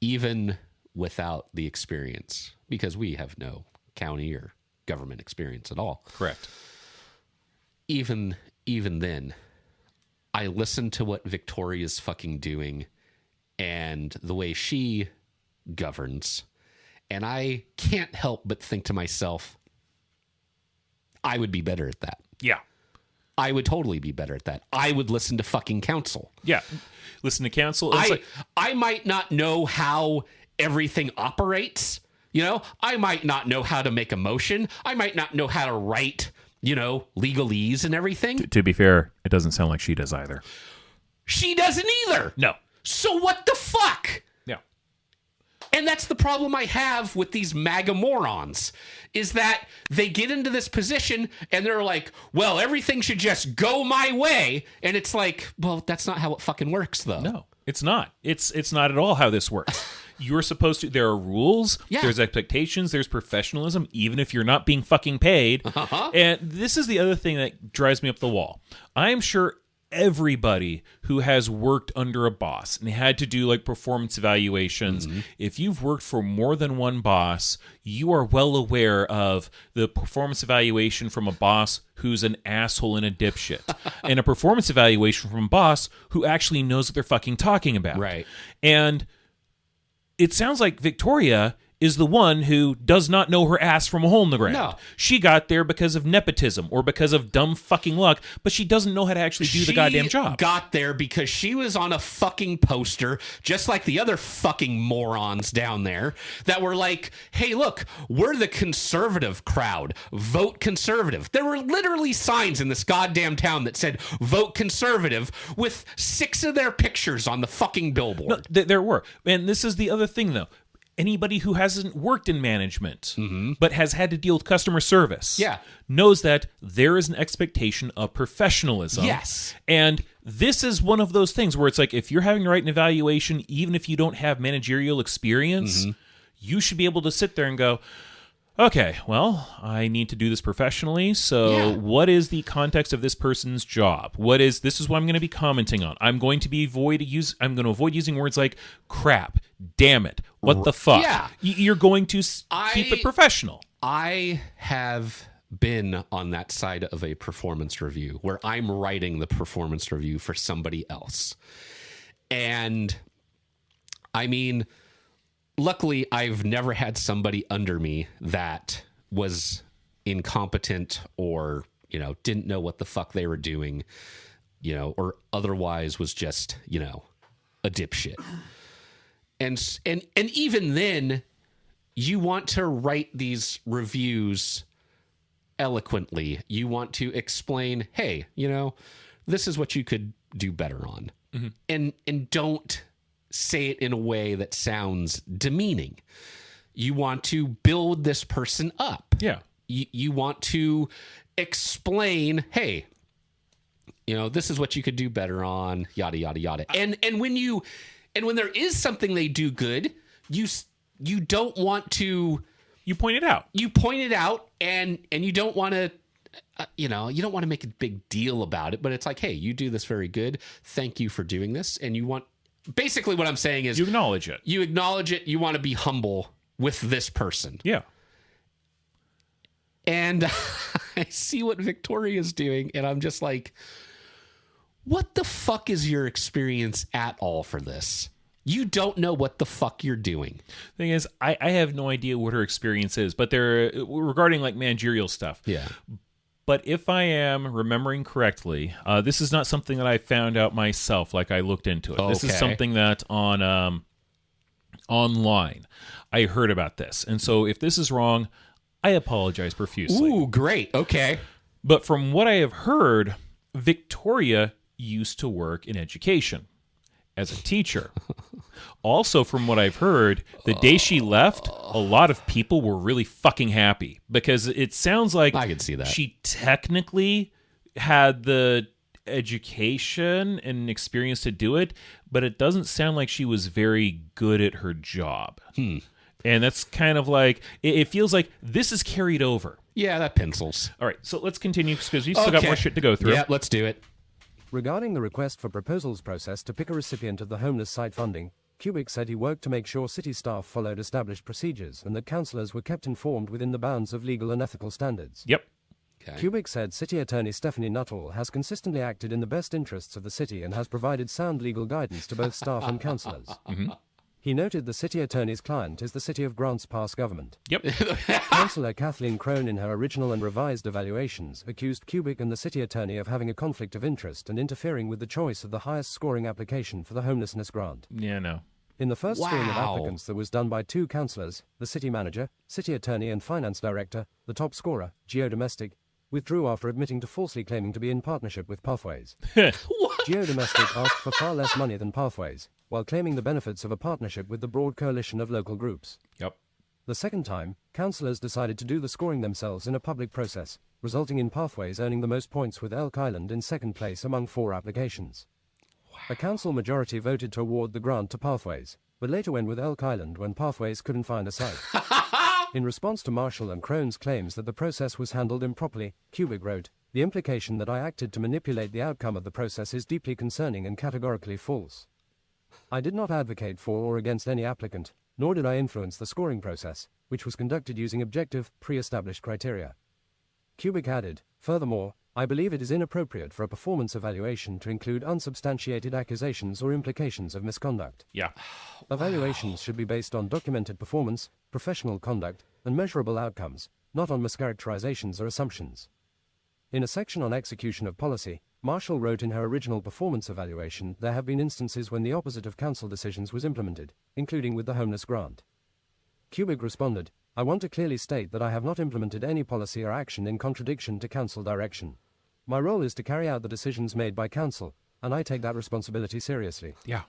even without the experience, because we have no county or government experience at all. Correct. Even then, I listen to what Victoria's fucking doing and the way she governs, and I can't help but think to myself, I would be better at that. Yeah. I would totally be better at that. I would listen to fucking counsel. Yeah. Listen to counsel. I might not know how everything operates. I might not know how to make a motion. I might not know how to write, legalese and everything. To be fair, it doesn't sound like she does either. She doesn't either. No. So what the fuck? Yeah. And that's the problem I have with these MAGA morons, is that they get into this position and they're like, well, everything should just go my way. And it's like, well, that's not how it fucking works, though. No, it's not. It's not at all how this works. You're supposed to, there are rules, there's expectations, there's professionalism, even if you're not being fucking paid. And this is the other thing that drives me up the wall. I am sure everybody who has worked under a boss and had to do like performance evaluations, if you've worked for more than one boss, you are well aware of the performance evaluation from a boss who's an asshole and a dipshit, and a performance evaluation from a boss who actually knows what they're fucking talking about. Right. And it sounds like Victoria is the one who does not know her ass from a hole in the ground. No. She got there because of nepotism or because of dumb fucking luck, but she doesn't know how to actually do the goddamn job. She got there because she was on a fucking poster, just like the other fucking morons down there that were like, hey, look, we're the conservative crowd. Vote conservative. There were literally signs in this goddamn town that said, vote conservative, with 6 of their pictures on the fucking billboard. No, there were. And this is the other thing, though. Anybody who hasn't worked in management but has had to deal with customer service knows that there is an expectation of professionalism. Yes. And this is one of those things where it's like, if you're having to write an evaluation, even if you don't have managerial experience, you should be able to sit there and go, okay, well, I need to do this professionally. So what is the context of this person's job? This is what I'm going to be commenting on. I'm going to avoid using words like crap, damn it, what the fuck. Yeah. You're going to keep it professional. I have been on that side of a performance review where I'm writing the performance review for somebody else. And I mean, luckily, I've never had somebody under me that was incompetent or, didn't know what the fuck they were doing, or otherwise was just, a dipshit. And even then, you want to write these reviews eloquently. You want to explain, hey, this is what you could do better on. And don't say it in a way that sounds demeaning. You want to build this person up. Yeah. You want to explain, hey, this is what you could do better on, yada, yada, yada. And when there is something they do good, you don't want to... You point it out. You point it out, and you don't want to... you don't want to make a big deal about it, but it's like, hey, you do this very good. Thank you for doing this. And you want... Basically, what I'm saying is... You acknowledge it. You acknowledge it. You want to be humble with this person. Yeah. And I see what Victoria's doing, and I'm just like, what the fuck is your experience at all for this? You don't know what the fuck you're doing. Thing is, I have no idea what her experience is, but they're regarding like managerial stuff. Yeah. But if I am remembering correctly, this is not something that I found out myself. Like I looked into it. Okay. This is something that on online I heard about this, and so if this is wrong, I apologize profusely. Ooh, great. Okay. But from what I have heard, Victoria used to work in education as a teacher. Also, from what I've heard, the day she left, a lot of people were really fucking happy because it sounds like I could see that. She technically had the education and experience to do it, but it doesn't sound like she was very good at her job. And that's kind of like, it feels like this is carried over. Yeah, that pencils. All right, so let's continue because we still got more shit to go through. Yeah, let's do it. Regarding the request for proposals process to pick a recipient of the homeless site funding, Kubik said he worked to make sure city staff followed established procedures and that councillors were kept informed within the bounds of legal and ethical standards. Yep. Okay. Kubik said City Attorney Stephanie Nuttall has consistently acted in the best interests of the city and has provided sound legal guidance to both staff and councillors. He noted the city attorney's client is the City of Grants Pass government. Yep. Councillor Kathleen Crone, in her original and revised evaluations, accused Kubik and the city attorney of having a conflict of interest and interfering with the choice of the highest scoring application for the homelessness grant. Yeah, no. In the first screening of applicants that was done by 2 councillors, the city manager, city attorney and finance director, the top scorer, Geodomestic, withdrew after admitting to falsely claiming to be in partnership with Pathways. Geodomestic asked for far less money than Pathways, while claiming the benefits of a partnership with the broad coalition of local groups. Yep. The second time, councillors decided to do the scoring themselves in a public process, resulting in Pathways earning the most points with Elk Island in second place among 4 applications. A council majority voted to award the grant to Pathways, but later went with Elk Island when Pathways couldn't find a site. In response to Marshall and Crone's claims that the process was handled improperly, Kubik wrote, "The implication that I acted to manipulate the outcome of the process is deeply concerning and categorically false. I did not advocate for or against any applicant, nor did I influence the scoring process, which was conducted using objective, pre-established criteria." Kubik added, "Furthermore, I believe it is inappropriate for a performance evaluation to include unsubstantiated accusations or implications of misconduct. Yeah. Evaluations should be based on documented performance, professional conduct, and measurable outcomes, not on mischaracterizations or assumptions. In a section on execution of policy, Marshall wrote in her original performance evaluation there have been instances when the opposite of council decisions was implemented, including with the homeless grant. Kubik responded, I want to clearly state that I have not implemented any policy or action in contradiction to council direction. My role is to carry out the decisions made by council, and I take that responsibility seriously. Yeah.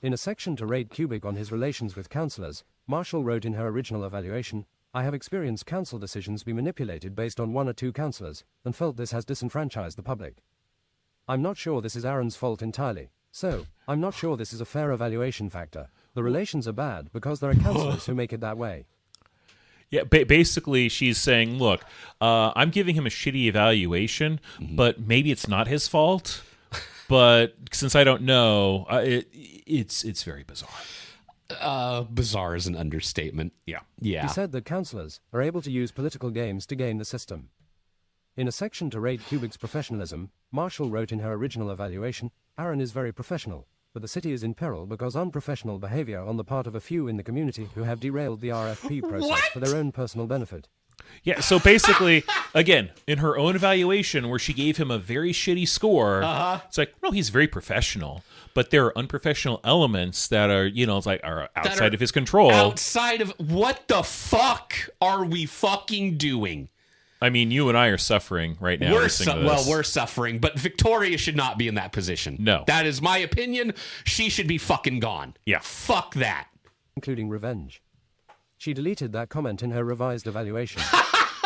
In a section to rate Kubik on his relations with councillors, Marshall wrote in her original evaluation, I have experienced council decisions be manipulated based on 1 or 2 councillors, and felt this has disenfranchised the public. I'm not sure this is Aaron's fault entirely, so I'm not sure this is a fair evaluation factor. The relations are bad because there are councillors who make it that way. Yeah, basically she's saying, look, I'm giving him a shitty evaluation, but maybe it's not his fault. But since I don't know, it's very bizarre. Bizarre is an understatement. Yeah. He said that councillors are able to use political games to game the system. In a section to rate Kubik's professionalism, Marshall wrote in her original evaluation, Aaron is very professional, but the city is in peril because unprofessional behavior on the part of a few in the community who have derailed the RFP process for their own personal benefit. Yeah, so basically, again, in her own evaluation where she gave him a very shitty score, it's like, no, he's very professional, but there are unprofessional elements that are, it's like, are outside of his control. Outside of, what the fuck are we fucking doing? I mean, you and I are suffering right now. We're suffering, but Victoria should not be in that position. No. That is my opinion. She should be fucking gone. Yeah. Fuck that. Including revenge. She deleted that comment in her revised evaluation.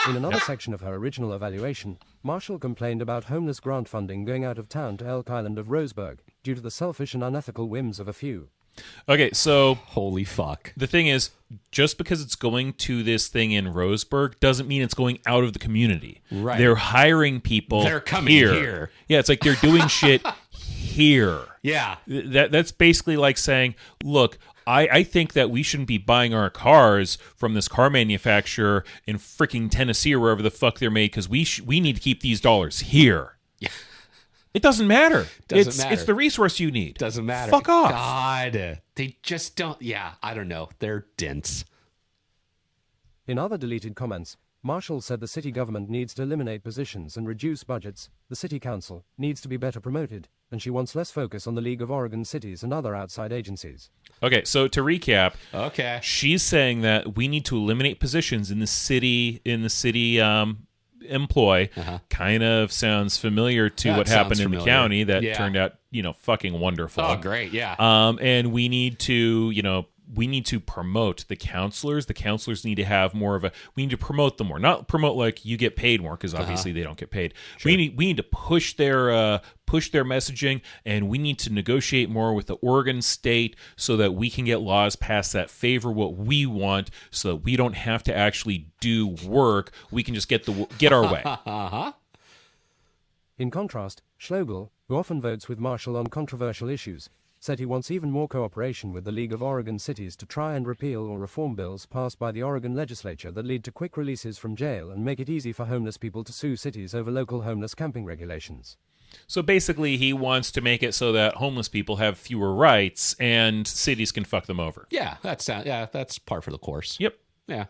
In another section of her original evaluation, Marshall complained about homeless grant funding going out of town to Elk Island of Roseburg due to the selfish and unethical whims of a few. Okay, so holy fuck. The thing is, just because it's going to this thing in Roseburg doesn't mean it's going out of the community. Right. They're hiring people. They're coming here. Yeah, it's like they're doing shit here. Yeah. That's basically like saying, look, I think that we shouldn't be buying our cars from this car manufacturer in freaking Tennessee or wherever the fuck they're made because we need to keep these dollars here. Yeah. It doesn't matter. It's the resource you need. Doesn't matter. Fuck off. God. They just don't. Yeah, I don't know. They're dense. In other deleted comments, Marshall said the city government needs to eliminate positions and reduce budgets, the city council needs to be better promoted, and she wants less focus on the League of Oregon Cities and other outside agencies. Okay, so to recap, she's saying that we need to eliminate positions in the city employ. Kind of sounds familiar to what happened in the county that turned out, fucking wonderful. Oh, great, yeah. And we need to promote the counselors. The counselors need to have more of we need to promote them more. Not promote like you get paid more, because obviously they don't get paid. Sure. We need to push their messaging, and we need to negotiate more with the Oregon state so that we can get laws passed that favor what we want, so that we don't have to actually do work. We can just get our way. In contrast, Schlegel, who often votes with Marshall on controversial issues, said he wants even more cooperation with the League of Oregon Cities to try and repeal or reform bills passed by the Oregon legislature that lead to quick releases from jail and make it easy for homeless people to sue cities over local homeless camping regulations. So basically, he wants to make it so that homeless people have fewer rights and cities can fuck them over. Yeah, that's par for the course. Yep. Yeah.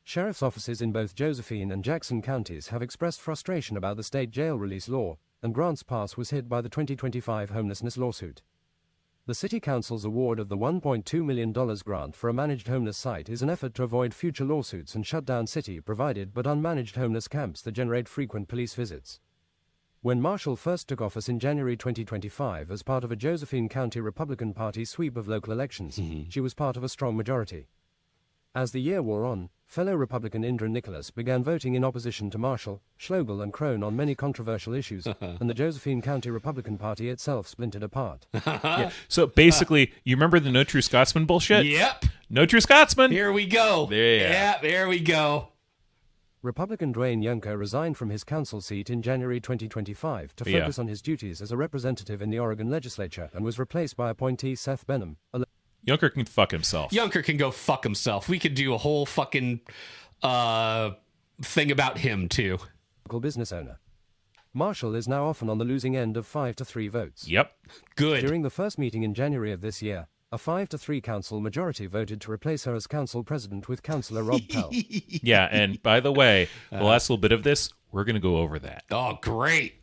Sheriff's offices in both Josephine and Jackson counties have expressed frustration about the state jail release law, and Grants Pass was hit by the 2025 homelessness lawsuit. The City Council's award of the $1.2 million grant for a managed homeless site is an effort to avoid future lawsuits and shut down city-provided but unmanaged homeless camps that generate frequent police visits. When Marshall first took office in January 2025 as part of a Josephine County Republican Party sweep of local elections, she was part of a strong majority. As the year wore on, fellow Republican Indra Nicholas began voting in opposition to Marshall, Schlegel and Crone on many controversial issues, and the Josephine County Republican Party itself splintered apart. Yeah. So basically, you remember the No True Scotsman bullshit? Yep. No True Scotsman. Here we go. There we go. Republican Dwayne Yunker resigned from his council seat in January 2025 to focus on his duties as a representative in the Oregon legislature and was replaced by appointee Seth Benham. Yunker can fuck himself. Yunker can go fuck himself. We could do a whole fucking thing about him, too. Local business owner. Marshall is now often on the losing end of 5-3 votes. Yep. Good. During the first meeting in January of this year, a 5-3 council majority voted to replace her as council president with Councillor Rob Pell. Yeah, and by the way, the last little bit of this, we're going to go over that. Oh, great.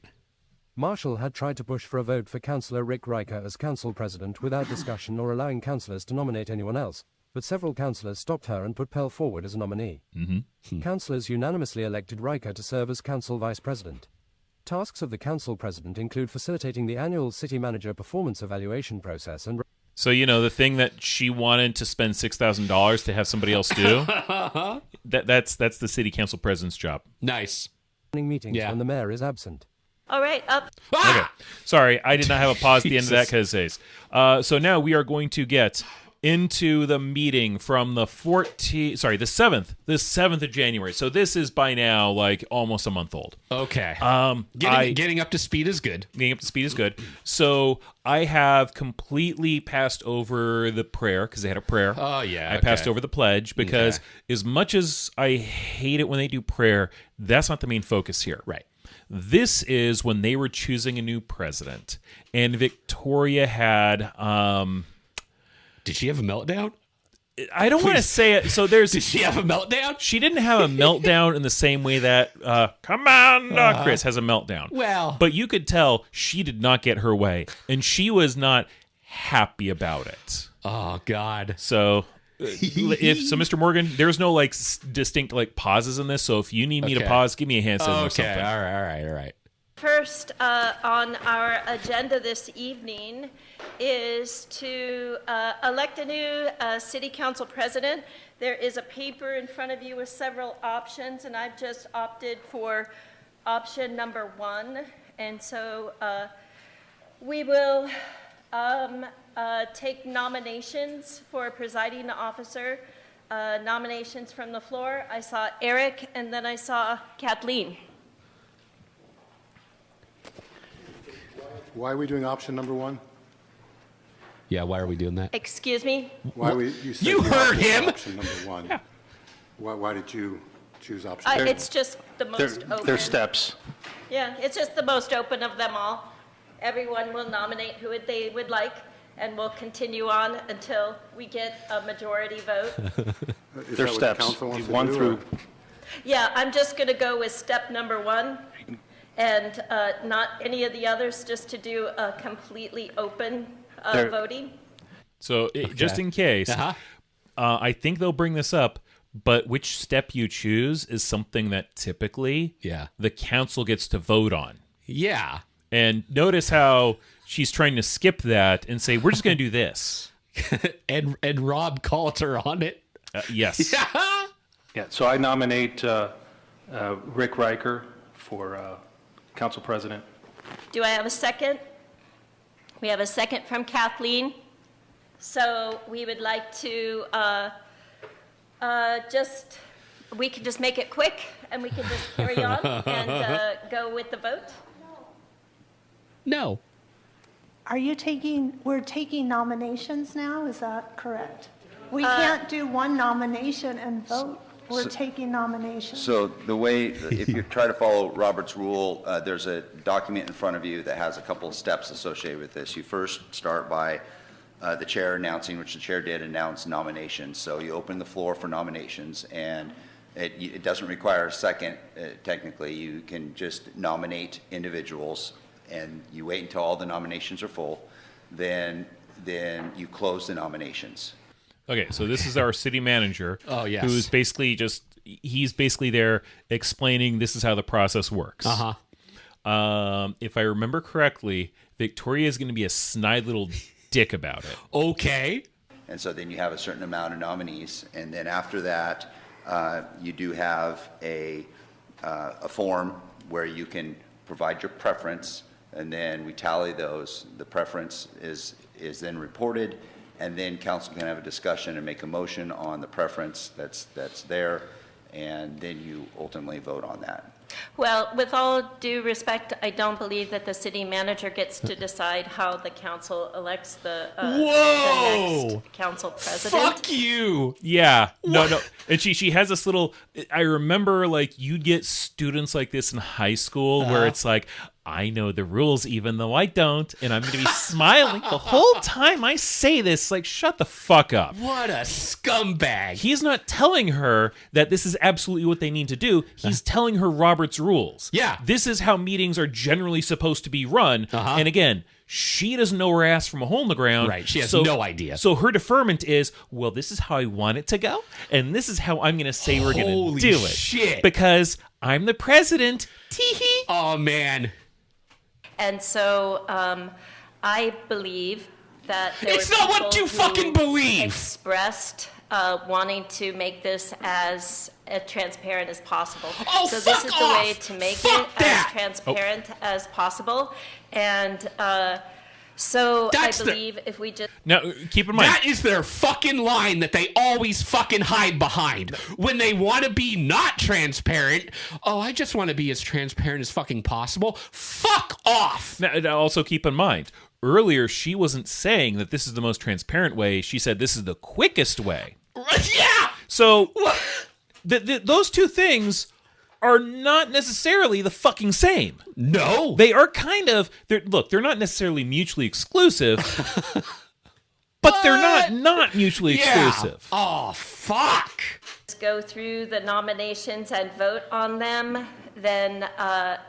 Marshall had tried to push for a vote for Councillor Rick Riker as council president without discussion or allowing councillors to nominate anyone else, but several councillors stopped her and put Pell forward as a nominee. Councillors unanimously elected Riker to serve as council vice president. Tasks of the council president include facilitating the annual city manager performance evaluation process and So, the thing that she wanted to spend $6,000 to have somebody else do, that's the city council president's job. Nice. running meetings when the mayor is absent. All right, up. Okay. Sorry, I did not have a pause at the end of that because it says. So now we are going to get into the meeting from the 7th of January. So this is by now like almost a month old. Okay. Getting up to speed is good. Getting up to speed is good. So I have completely passed over the prayer because they had a prayer. Oh, yeah. I passed over the pledge because as much as I hate it when they do prayer, that's not the main focus here. Right. This is when they were choosing a new president. And Victoria had... Did she have a meltdown? I don't want to say it. So there's... Did she have a meltdown? She didn't have a meltdown in the same way that Commander Chris has a meltdown. Well. But you could tell she did not get her way. And she was not happy about it. Oh, God. So... Mr. Morgan, there's no distinct pauses in this. So if you need me to pause, give me a hand signal or something. Okay, all right. First on our agenda this evening is to elect a new city council president. There is a paper in front of you with several options, and I've just opted for option number 1. And so we will take nominations for a presiding officer, nominations from the floor. I saw Eric, and then I saw Kathleen. Why are we doing option number 1? Yeah, why are we doing that? Excuse me? You heard him! Option number 1. Yeah. Why did you choose option It's just the most open. They're steps. Yeah, it's just the most open of them all. Everyone will nominate who they would like, and we'll continue on until we get a majority vote. They're steps. 1 through. Yeah, I'm just going to go with step number 1. And not any of the others, just to do a completely open voting. So just in case, I think they'll bring this up, but which step you choose is something that typically the council gets to vote on. Yeah. And notice how she's trying to skip that and say, we're just going to do this. and Rob called her on it. Yes. Yeah, so I nominate Rick Riker for... council president. Do I have a second? We have a second from Kathleen. So we would like to we can just make it quick and we can just carry on and go with the vote. No. We're taking nominations now, is that correct? We can't do one nomination and vote. We're taking nominations. So the way, if you try to follow Robert's rule, there's a document in front of you that has a couple of steps associated with this. You first start by the chair announcing, which the chair did announce nominations. So you open the floor for nominations, and it doesn't require a second, technically. You can just nominate individuals, and you wait until all the nominations are full. Then you close the nominations. Okay, so this is our city manager. Oh, yes. Who's basically he's basically there explaining this is how the process works. If I remember correctly, Victoria is going to be a snide little dick about it. Okay. And so then you have a certain amount of nominees, and then after that, you do have a form where you can provide your preference, and then we tally those. The preference is then reported. And then council can have a discussion and make a motion on the preference that's there, and then you ultimately vote on that. Well, with all due respect, I don't believe that the city manager gets to decide how the council elects the next council president. Fuck you! Yeah, no. And she has this little, I remember, like, you'd get students like this in high school where it's like, I know the rules even though I don't, and I'm going to be smiling the whole time I say this. Like, shut the fuck up. What a scumbag. He's not telling her that this is absolutely what they need to do. He's telling her Robert's rules. Yeah. This is how meetings are generally supposed to be run. And again, she doesn't know her ass from a hole in the ground. Right, she has no idea. So her deferment is, well, this is how I want it to go, and this is how I'm going to say we're going to do it. Shit. Because I'm the president. Tee-hee. Oh, man. And so I believe that there It's were not what people you who fucking believe. expressed wanting to make this as transparent as possible. Oh, so fuck this is off. the way to make Fuck it that. as transparent as possible. And so That's I believe if we just... Now, keep in mind. That is their fucking line that they always fucking hide behind. When they want to be not transparent, I just want to be as transparent as fucking possible. Fuck off. Now, also keep in mind, earlier she wasn't saying that this is the most transparent way. She said this is the quickest way. Yeah. So those two things are not necessarily the fucking same. No. They are kind of, they're not necessarily mutually exclusive, but they're not mutually exclusive. Oh, fuck. go through the nominations and vote on them, then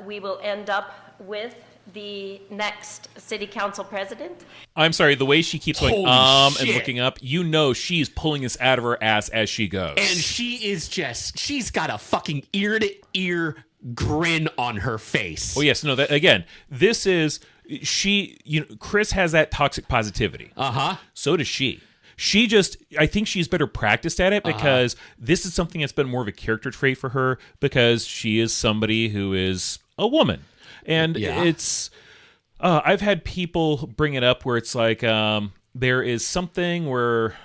we will end up with the next city council president. I'm sorry, the way she keeps going Holy and shit. looking up, you know she's pulling this out of her ass as she goes. And she's got a fucking ear-to-ear grin on her face. Oh yes, no, that again, this is Chris has that toxic positivity. Uh-huh. So does she. I think she's better practiced at it because this is something that's been more of a character trait for her because she is somebody who is a woman. And it's, I've had people bring it up where it's like, there is something where,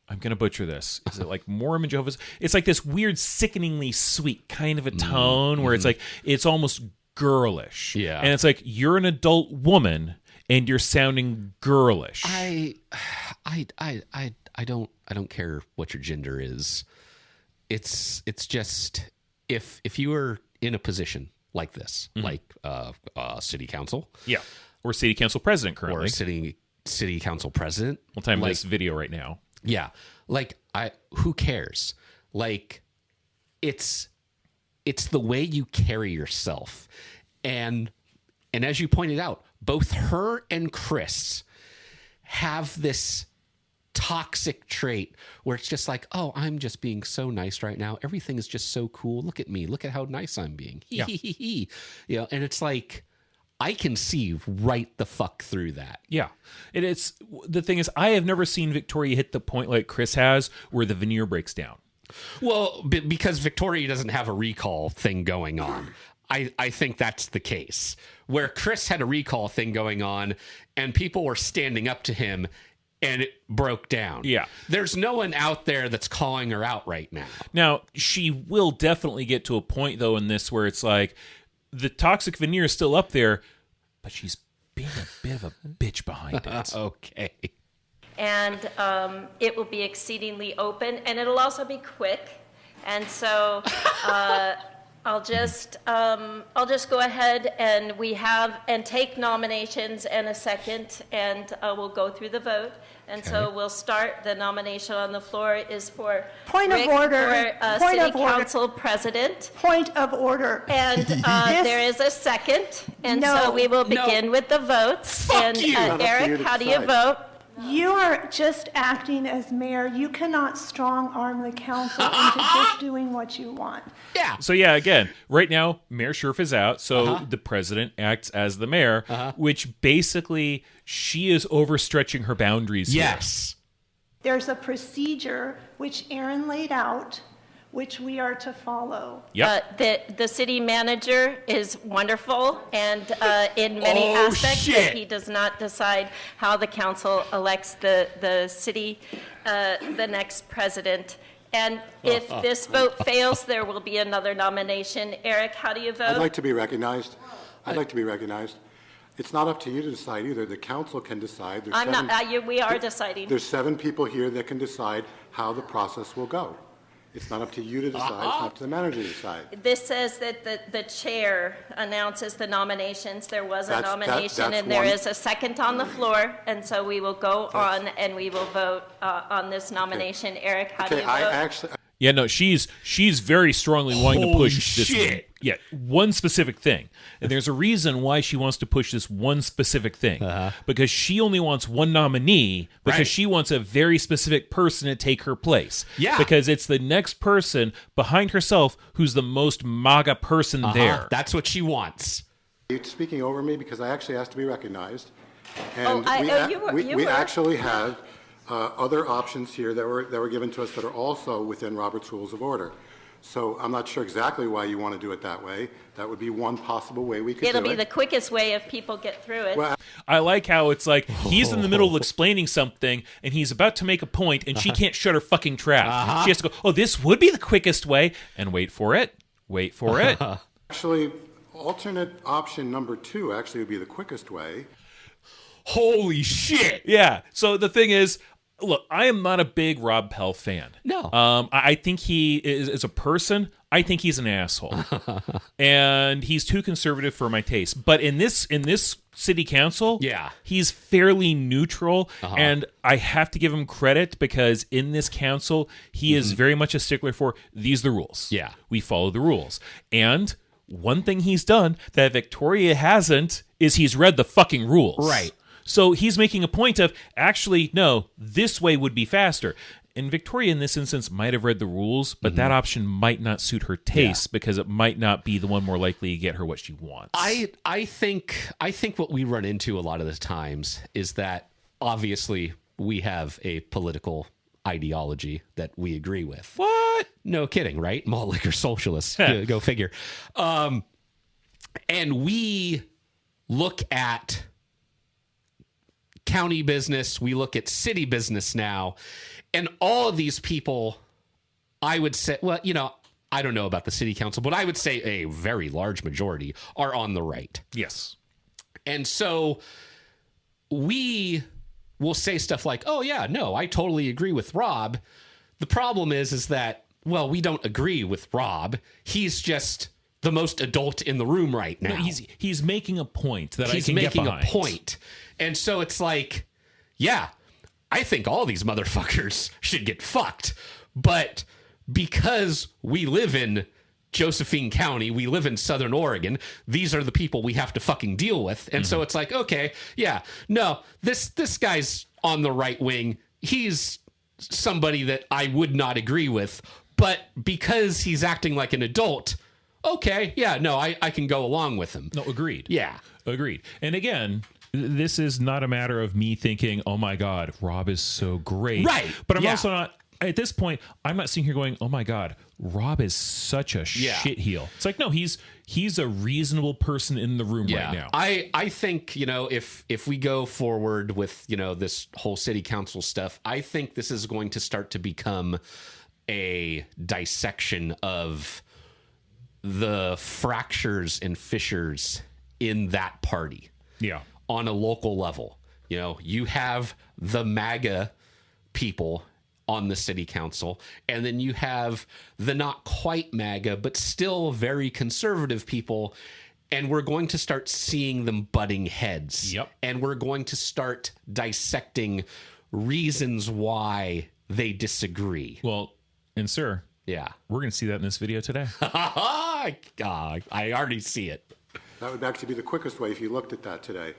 I'm going to butcher this. Is it like Mormon Jehovah's? It's like this weird, sickeningly sweet kind of a tone where it's like, it's almost girlish. Yeah. And it's like, you're an adult woman and you're sounding girlish. I don't care what your gender is. It's just if you are in a position like this, like city council, or city council president currently, or city council president. We'll time this video right now. Yeah, like who cares? Like it's the way you carry yourself, and as you pointed out, both her and Chris have this toxic trait where it's just like, oh, I'm just being so nice right now. Everything is just so cool. Look at me. Look at how nice I'm being. You know, and it's like, I can see right the fuck through that. Yeah. And it's the thing is, I have never seen Victoria hit the point like Chris has where the veneer breaks down. Well, because Victoria doesn't have a recall thing going on. I think that's the case. Where Chris had a recall thing going on and people were standing up to him and it broke down. Yeah. There's no one out there that's calling her out right now. Now, she will definitely get to a point, though, in this where it's like the toxic veneer is still up there, but she's being a bit of a bitch behind it. Okay. And it will be exceedingly open, and it'll also be quick. And so I'll just go ahead and take nominations in a second, and we'll go through the vote. And so we'll start. The nomination on the floor is for Point of Rick order. for Point City of order. Council President. Point of order. And there is a second, and No. so we will begin with the votes. Fuck and you. Eric, how do you vote? You are just acting as mayor. You cannot strong arm the council into just doing what you want. Yeah. So, yeah, again, right now, Mayor Scherf is out, so the president acts as the mayor, which basically she is overstretching her boundaries here. Yes. There's a procedure which Aaron laid out, which we are to follow. Yep. The city manager is wonderful, and in many aspects, shit. but he does not decide how the council elects the city, the next president. And if this vote fails, there will be another nomination. Eric, how do you vote? I'd like to be recognized. It's not up to you to decide either. The council can decide. We are deciding. There's 7 people here that can decide how the process will go. It's not up to you to decide. It's up to the manager to decide. This says that the chair announces the nominations. There was a That's nomination, and there one. is a second on the floor, and so we will go on and we will vote on this nomination. Eric, how do you vote? Yeah, no, she's very strongly wanting to push this. Yeah, one specific thing. And there's a reason why she wants to push this one specific thing. Because she only wants one nominee, because she wants a very specific person to take her place. Yeah. Because it's the next person behind herself who's the most MAGA person there. That's what she wants. You're speaking over me because I actually asked to be recognized. Oh, And you we were. actually have other options here that were given to us that are also within Robert's Rules of Order. So I'm not sure exactly why you want to do it that way. That would be one possible way we could do it. It'll be the quickest way if people get through it. Well, I like how it's like he's in the middle of explaining something and he's about to make a point and she can't shut her fucking trap. She has to go, oh, this would be the quickest way, and wait for it. Actually, alternate option number 2 actually would be the quickest way. Holy shit. Yeah. So the thing is, look, I am not a big Rob Pell fan. No. I think he is, as a person, I think he's an asshole. And he's too conservative for my taste. But in this city council, he's fairly neutral. And I have to give him credit because in this council, he is very much a stickler for these are the rules. Yeah. We follow the rules. And one thing he's done that Victoria hasn't is he's read the fucking rules. Right. So he's making a point of, actually, no, this way would be faster. And Victoria, in this instance, might have read the rules, but that option might not suit her taste because it might not be the one more likely to get her what she wants. I think what we run into a lot of the times is that obviously we have a political ideology that we agree with. What? No kidding, right? Malt liquor socialists. Go figure. And we look at county business, we look at city business now, and all of these people, I would say, well, I don't know about the city council, but I would say a very large majority are on the right. Yes. And so we will say stuff like, oh yeah, no, I totally agree with Rob. The problem is that, well, we don't agree with Rob. He's just the most adult in the room right now. No, he's making a point that I can get behind. He's making a point. And so it's like, yeah, I think all these motherfuckers should get fucked. But because we live in Josephine County, we live in Southern Oregon, these are the people we have to fucking deal with. And so it's like, okay, yeah, no, this guy's on the right wing. He's somebody that I would not agree with. But because he's acting like an adult, okay, yeah, no, I can go along with him. No, agreed. Yeah. Agreed. And again, this is not a matter of me thinking, oh my God, Rob is so great. Right. But I'm also not, at this point, I'm not sitting here going, oh my God, Rob is such a shitheel. It's like, no, he's a reasonable person in the room right now. I think, if we go forward with, this whole city council stuff, I think this is going to start to become a dissection of the fractures and fissures in that party. Yeah. On a local level. You have the MAGA people on the city council, and then you have the not quite MAGA, but still very conservative people, and we're going to start seeing them butting heads. Yep. And we're going to start dissecting reasons why they disagree. Well, and sir, yeah, we're going to see that in this video today. I already see it. That would actually be the quickest way if you looked at that today,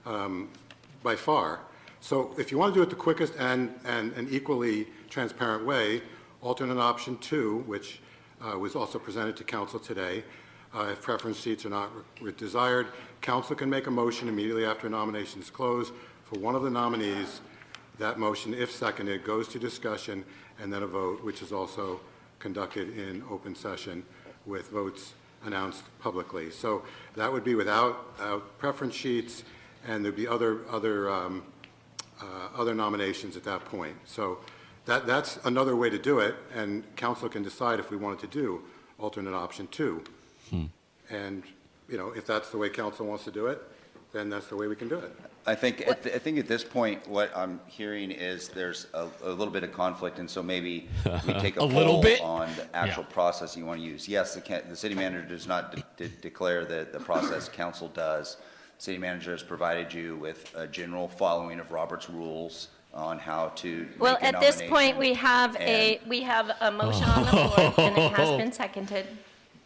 by far. So if you want to do it the quickest and an equally transparent way, alternate option 2, which was also presented to council today, if preference seats are not desired, council can make a motion immediately after nominations close for one of the nominees. That motion, if seconded, goes to discussion and then a vote, which is also conducted in open session with votes announced publicly. So that would be without preference sheets, and there'd be other nominations at that point. So That's another way to do it, and council can decide if we wanted to do alternate option 2. And, if that's the way council wants to do it, then that's the way we can do it. I think at this point, what I'm hearing is there's a little bit of conflict, and so maybe we take a little poll bit on the actual process you want to use. Yes, the city manager does not declare the process. Council does. City manager has provided you with a general following of Robert's rules on how to. Well, make a at this point, nomination. we have a motion on the floor, and it has been seconded.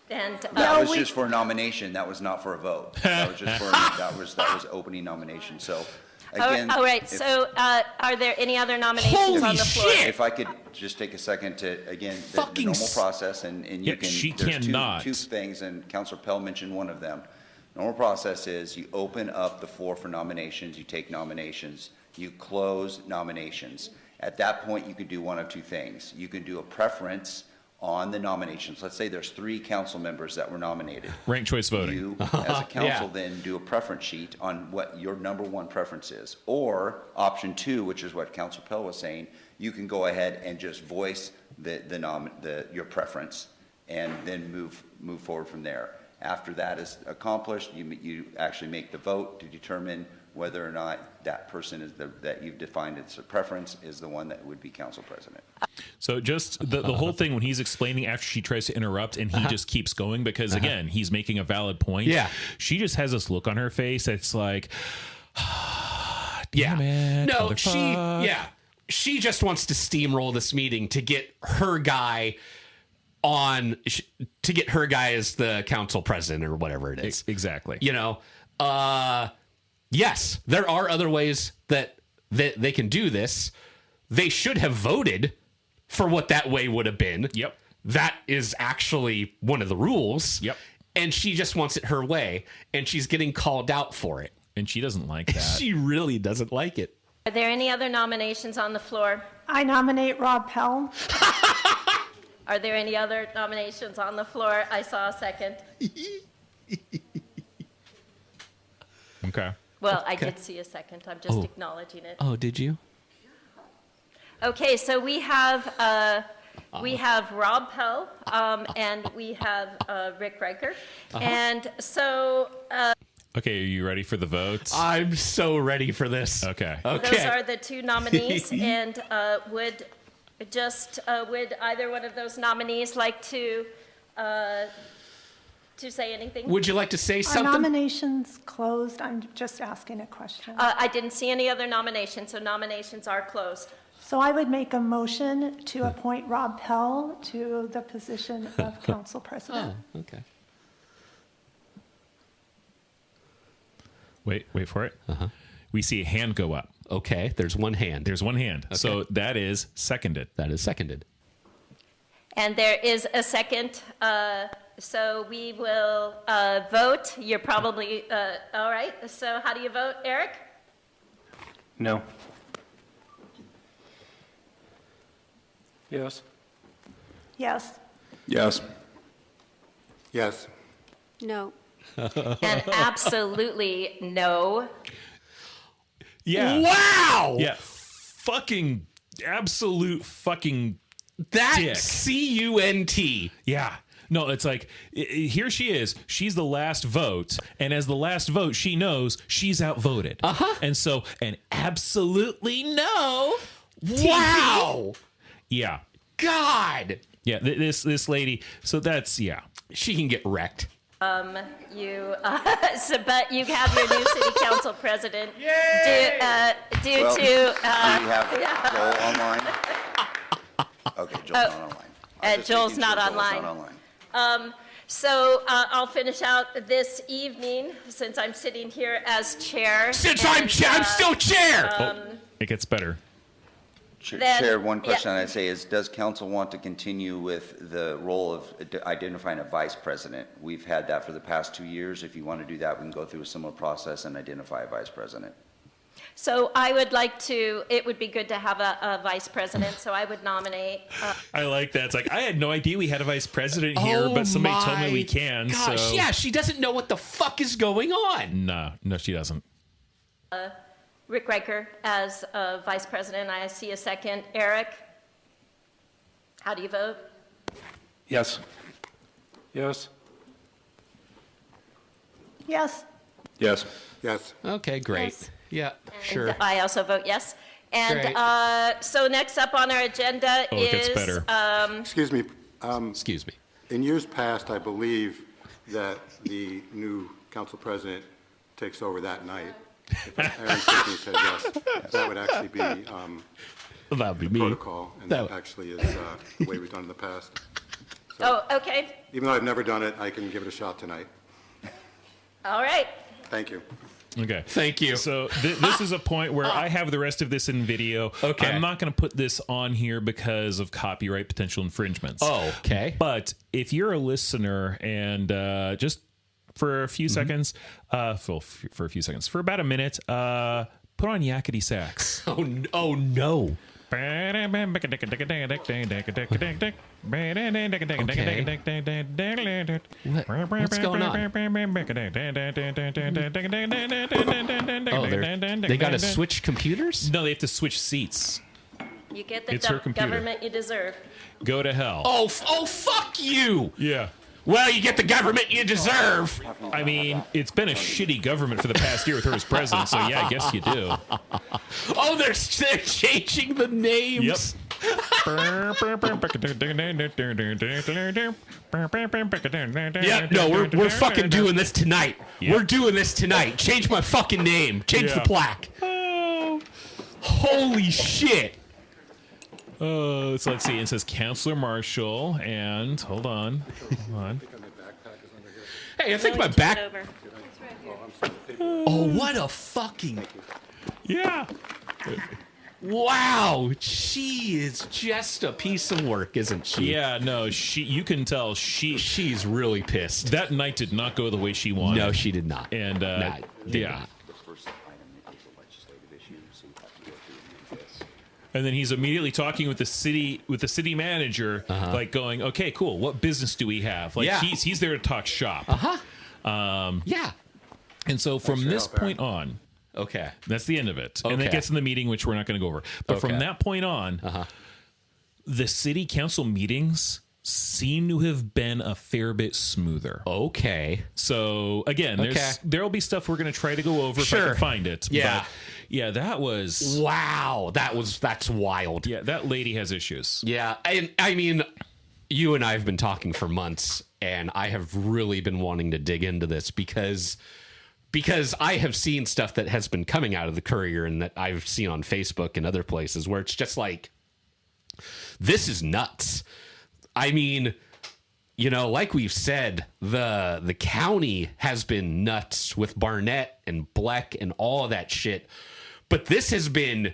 And That was just for a nomination. That was not for a vote. That was just for that was opening nomination. So again, all right. So, are there any other nominations on the floor? If I could just take a second to again the normal process, and you can. She there's cannot. two things, and Councilor Pell mentioned one of them. Normal process is you open up the floor for nominations. You take nominations. You close nominations. At that point, you could do one of two things. You could do a preference on the nominations. Let's say there's 3 council members that were nominated. Ranked choice voting. You, as a council, then do a preference sheet on what your number 1 preference is. Or option 2, which is what Councilor Pell was saying, you can go ahead and just voice your preference and then move forward from there. After that is accomplished, you actually make the vote to determine whether or not that person is that you've defined as a preference is the one that would be council president. So just the whole thing when he's explaining after she tries to interrupt and he just keeps going because again, he's making a valid point. Yeah. She just has this look on her face. It's like, damn it, No, motherfuck. she just wants to steamroll this meeting to get her guy as the council president or whatever it is. Exactly. Yes, there are other ways that they can do this. They should have voted for what that way would have been. Yep. That is actually one of the rules. Yep. And she just wants it her way, and she's getting called out for it. And she doesn't like that. She really doesn't like it. Are there any other nominations on the floor? I nominate Rob Pell. Are there any other nominations on the floor? I saw a second. Okay. Well, I did see a second. I'm just acknowledging it. Oh, did you? Okay, so we have Rob Pell, and we have Rick Riker. And so Okay, are you ready for the votes? I'm so ready for this. Okay. those are the 2 nominees. And would either one of those nominees like to say anything? Would you like to say Are something? nominations closed? I'm just asking a question. I didn't see any other nominations, so nominations are closed. So I would make a motion to appoint Rob Pell to the position of council president. Oh, okay. Wait for it. We see a hand go up. Okay, there's one hand. There's one hand. Okay. So that is seconded. That is seconded. And there is a second. So we will vote. You're probably all right. So how do you vote, Eric? No. Yes. Yes. Yes. Yes. No. And absolutely no. Yeah. Wow! Yeah. Fucking absolute fucking That dick. CUNT. Yeah. No, it's like, here she is. She's the last vote. And as the last vote, she knows she's outvoted. And so, and absolutely no. Wow! Yeah. God! Yeah, this lady, so that's, yeah. She can get wrecked. But you have your new city council president. Do you have Joel online? Okay, Joel's not online. Joel's not online. So I'll finish out this evening since I'm sitting here as chair. I'm still chair! It gets better. Chair, one question I'd say is, does council want to continue with the role of identifying a vice president? We've had that for the past 2 years. If you want to do that, we can go through a similar process and identify a vice president. So I would like to, it would be good to have a vice president, so I would nominate. I like that. It's like, I had no idea we had a vice president here, but somebody told me we can. Gosh, so. yeah, she doesn't know what the fuck is going on. No, she doesn't. Rick Riker as vice president. I see a second. Eric? How do you vote? Yes. Yes. Yes. Yes. Yes. Okay, great. Yes. Yeah, And sure. I also vote yes. And Great. so next up on our agenda It is... gets better. Excuse me. Excuse me. In years past, I believe that the new council president takes over that night. If Aaron Tiffany said yes, that would actually be That would be me. protocol, and that actually is the way we've done in the past. Oh, okay. Even though I've never done it, I can give it a shot tonight. All right. Thank you. Okay. Thank you. So this is a point where I have the rest of this in video. Okay. I'm not going to put this on here because of copyright potential infringements. Oh, okay. But if you're a listener and just for a few seconds, for a few seconds, for about a minute, put on yakety sax. Oh no. What's going on? Oh, they got to switch computers? No, they have to switch seats. You get the It's her computer. government you deserve. Go to hell. Oh, fuck you! Yeah. Well, you get the government you deserve. I mean, it's been a shitty government for the past year with her as president, so yeah, I guess you do. Oh, they're changing the names. Yeah, no, we're fucking doing this tonight. Yep. We're doing this tonight. Change my fucking name. Change the plaque. Oh. Holy shit. So let's see. It says Counselor Marshall, and hold on. Hey, I think my back. Over. Oh, what a fucking. Yeah. Wow, she is just a piece of work, isn't she? Yeah, no, you can tell she's really pissed. That night did not go the way she wanted. No, she did not. And yeah. And then he's immediately talking with the city manager, like going, "Okay, cool. What business do we have?" Like he's there to talk shop. Yeah. And so from this point on, okay, that's the end of it. And Okay. it gets in the meeting, which we're not going to go over. But from Okay. that point on, the city council meetings seem to have been a fair bit smoother. Okay. So again, there'll be stuff we're going to try to go over if I can find it. Yeah. But yeah, that was wow. That's wild. Yeah, that lady has issues. Yeah, and I mean, you and I have been talking for months, and I have really been wanting to dig into this because I have seen stuff that has been coming out of the Courier and that I've seen on Facebook and other places where it's just like, this is nuts. I mean, you know, like we've said, the county has been nuts with Barnett and Bleck and all of that shit, but this has been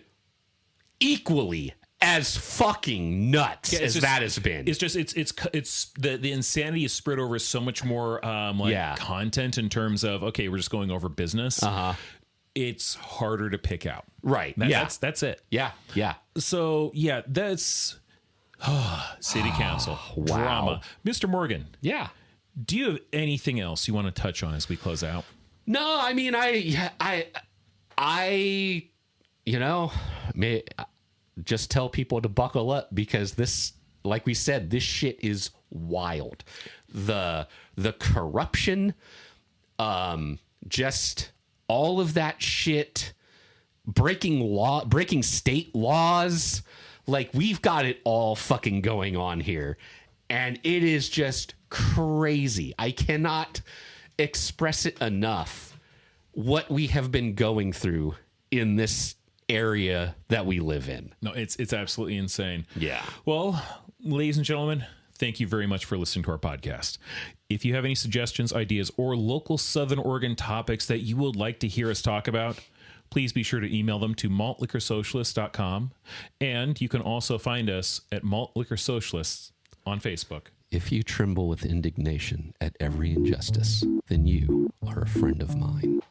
equally as fucking nuts as that has been. It's just it's the insanity is spread over so much more content in terms of, okay, we're just going over business. It's harder to pick out. Right. That's it. Yeah. Yeah. So yeah, that's city council drama. Mr. Morgan. Yeah. Do you have anything else you want to touch on as we close out? No, I mean, I you know, may just tell people to buckle up because this, like we said, this shit is wild. The corruption, just all of that shit, breaking state laws, like we've got it all fucking going on here, and it is just crazy. I cannot express it enough what we have been going through in this area that we live in. No, it's absolutely insane. Yeah. Well, ladies and gentlemen, thank you very much for listening to our podcast. If you have any suggestions, ideas, or local Southern Oregon topics that you would like to hear us talk about, please be sure to email them to maltliquorsocialists.com. And you can also find us at Malt Liquor Socialists on Facebook. If you tremble with indignation at every injustice, then you are a friend of mine.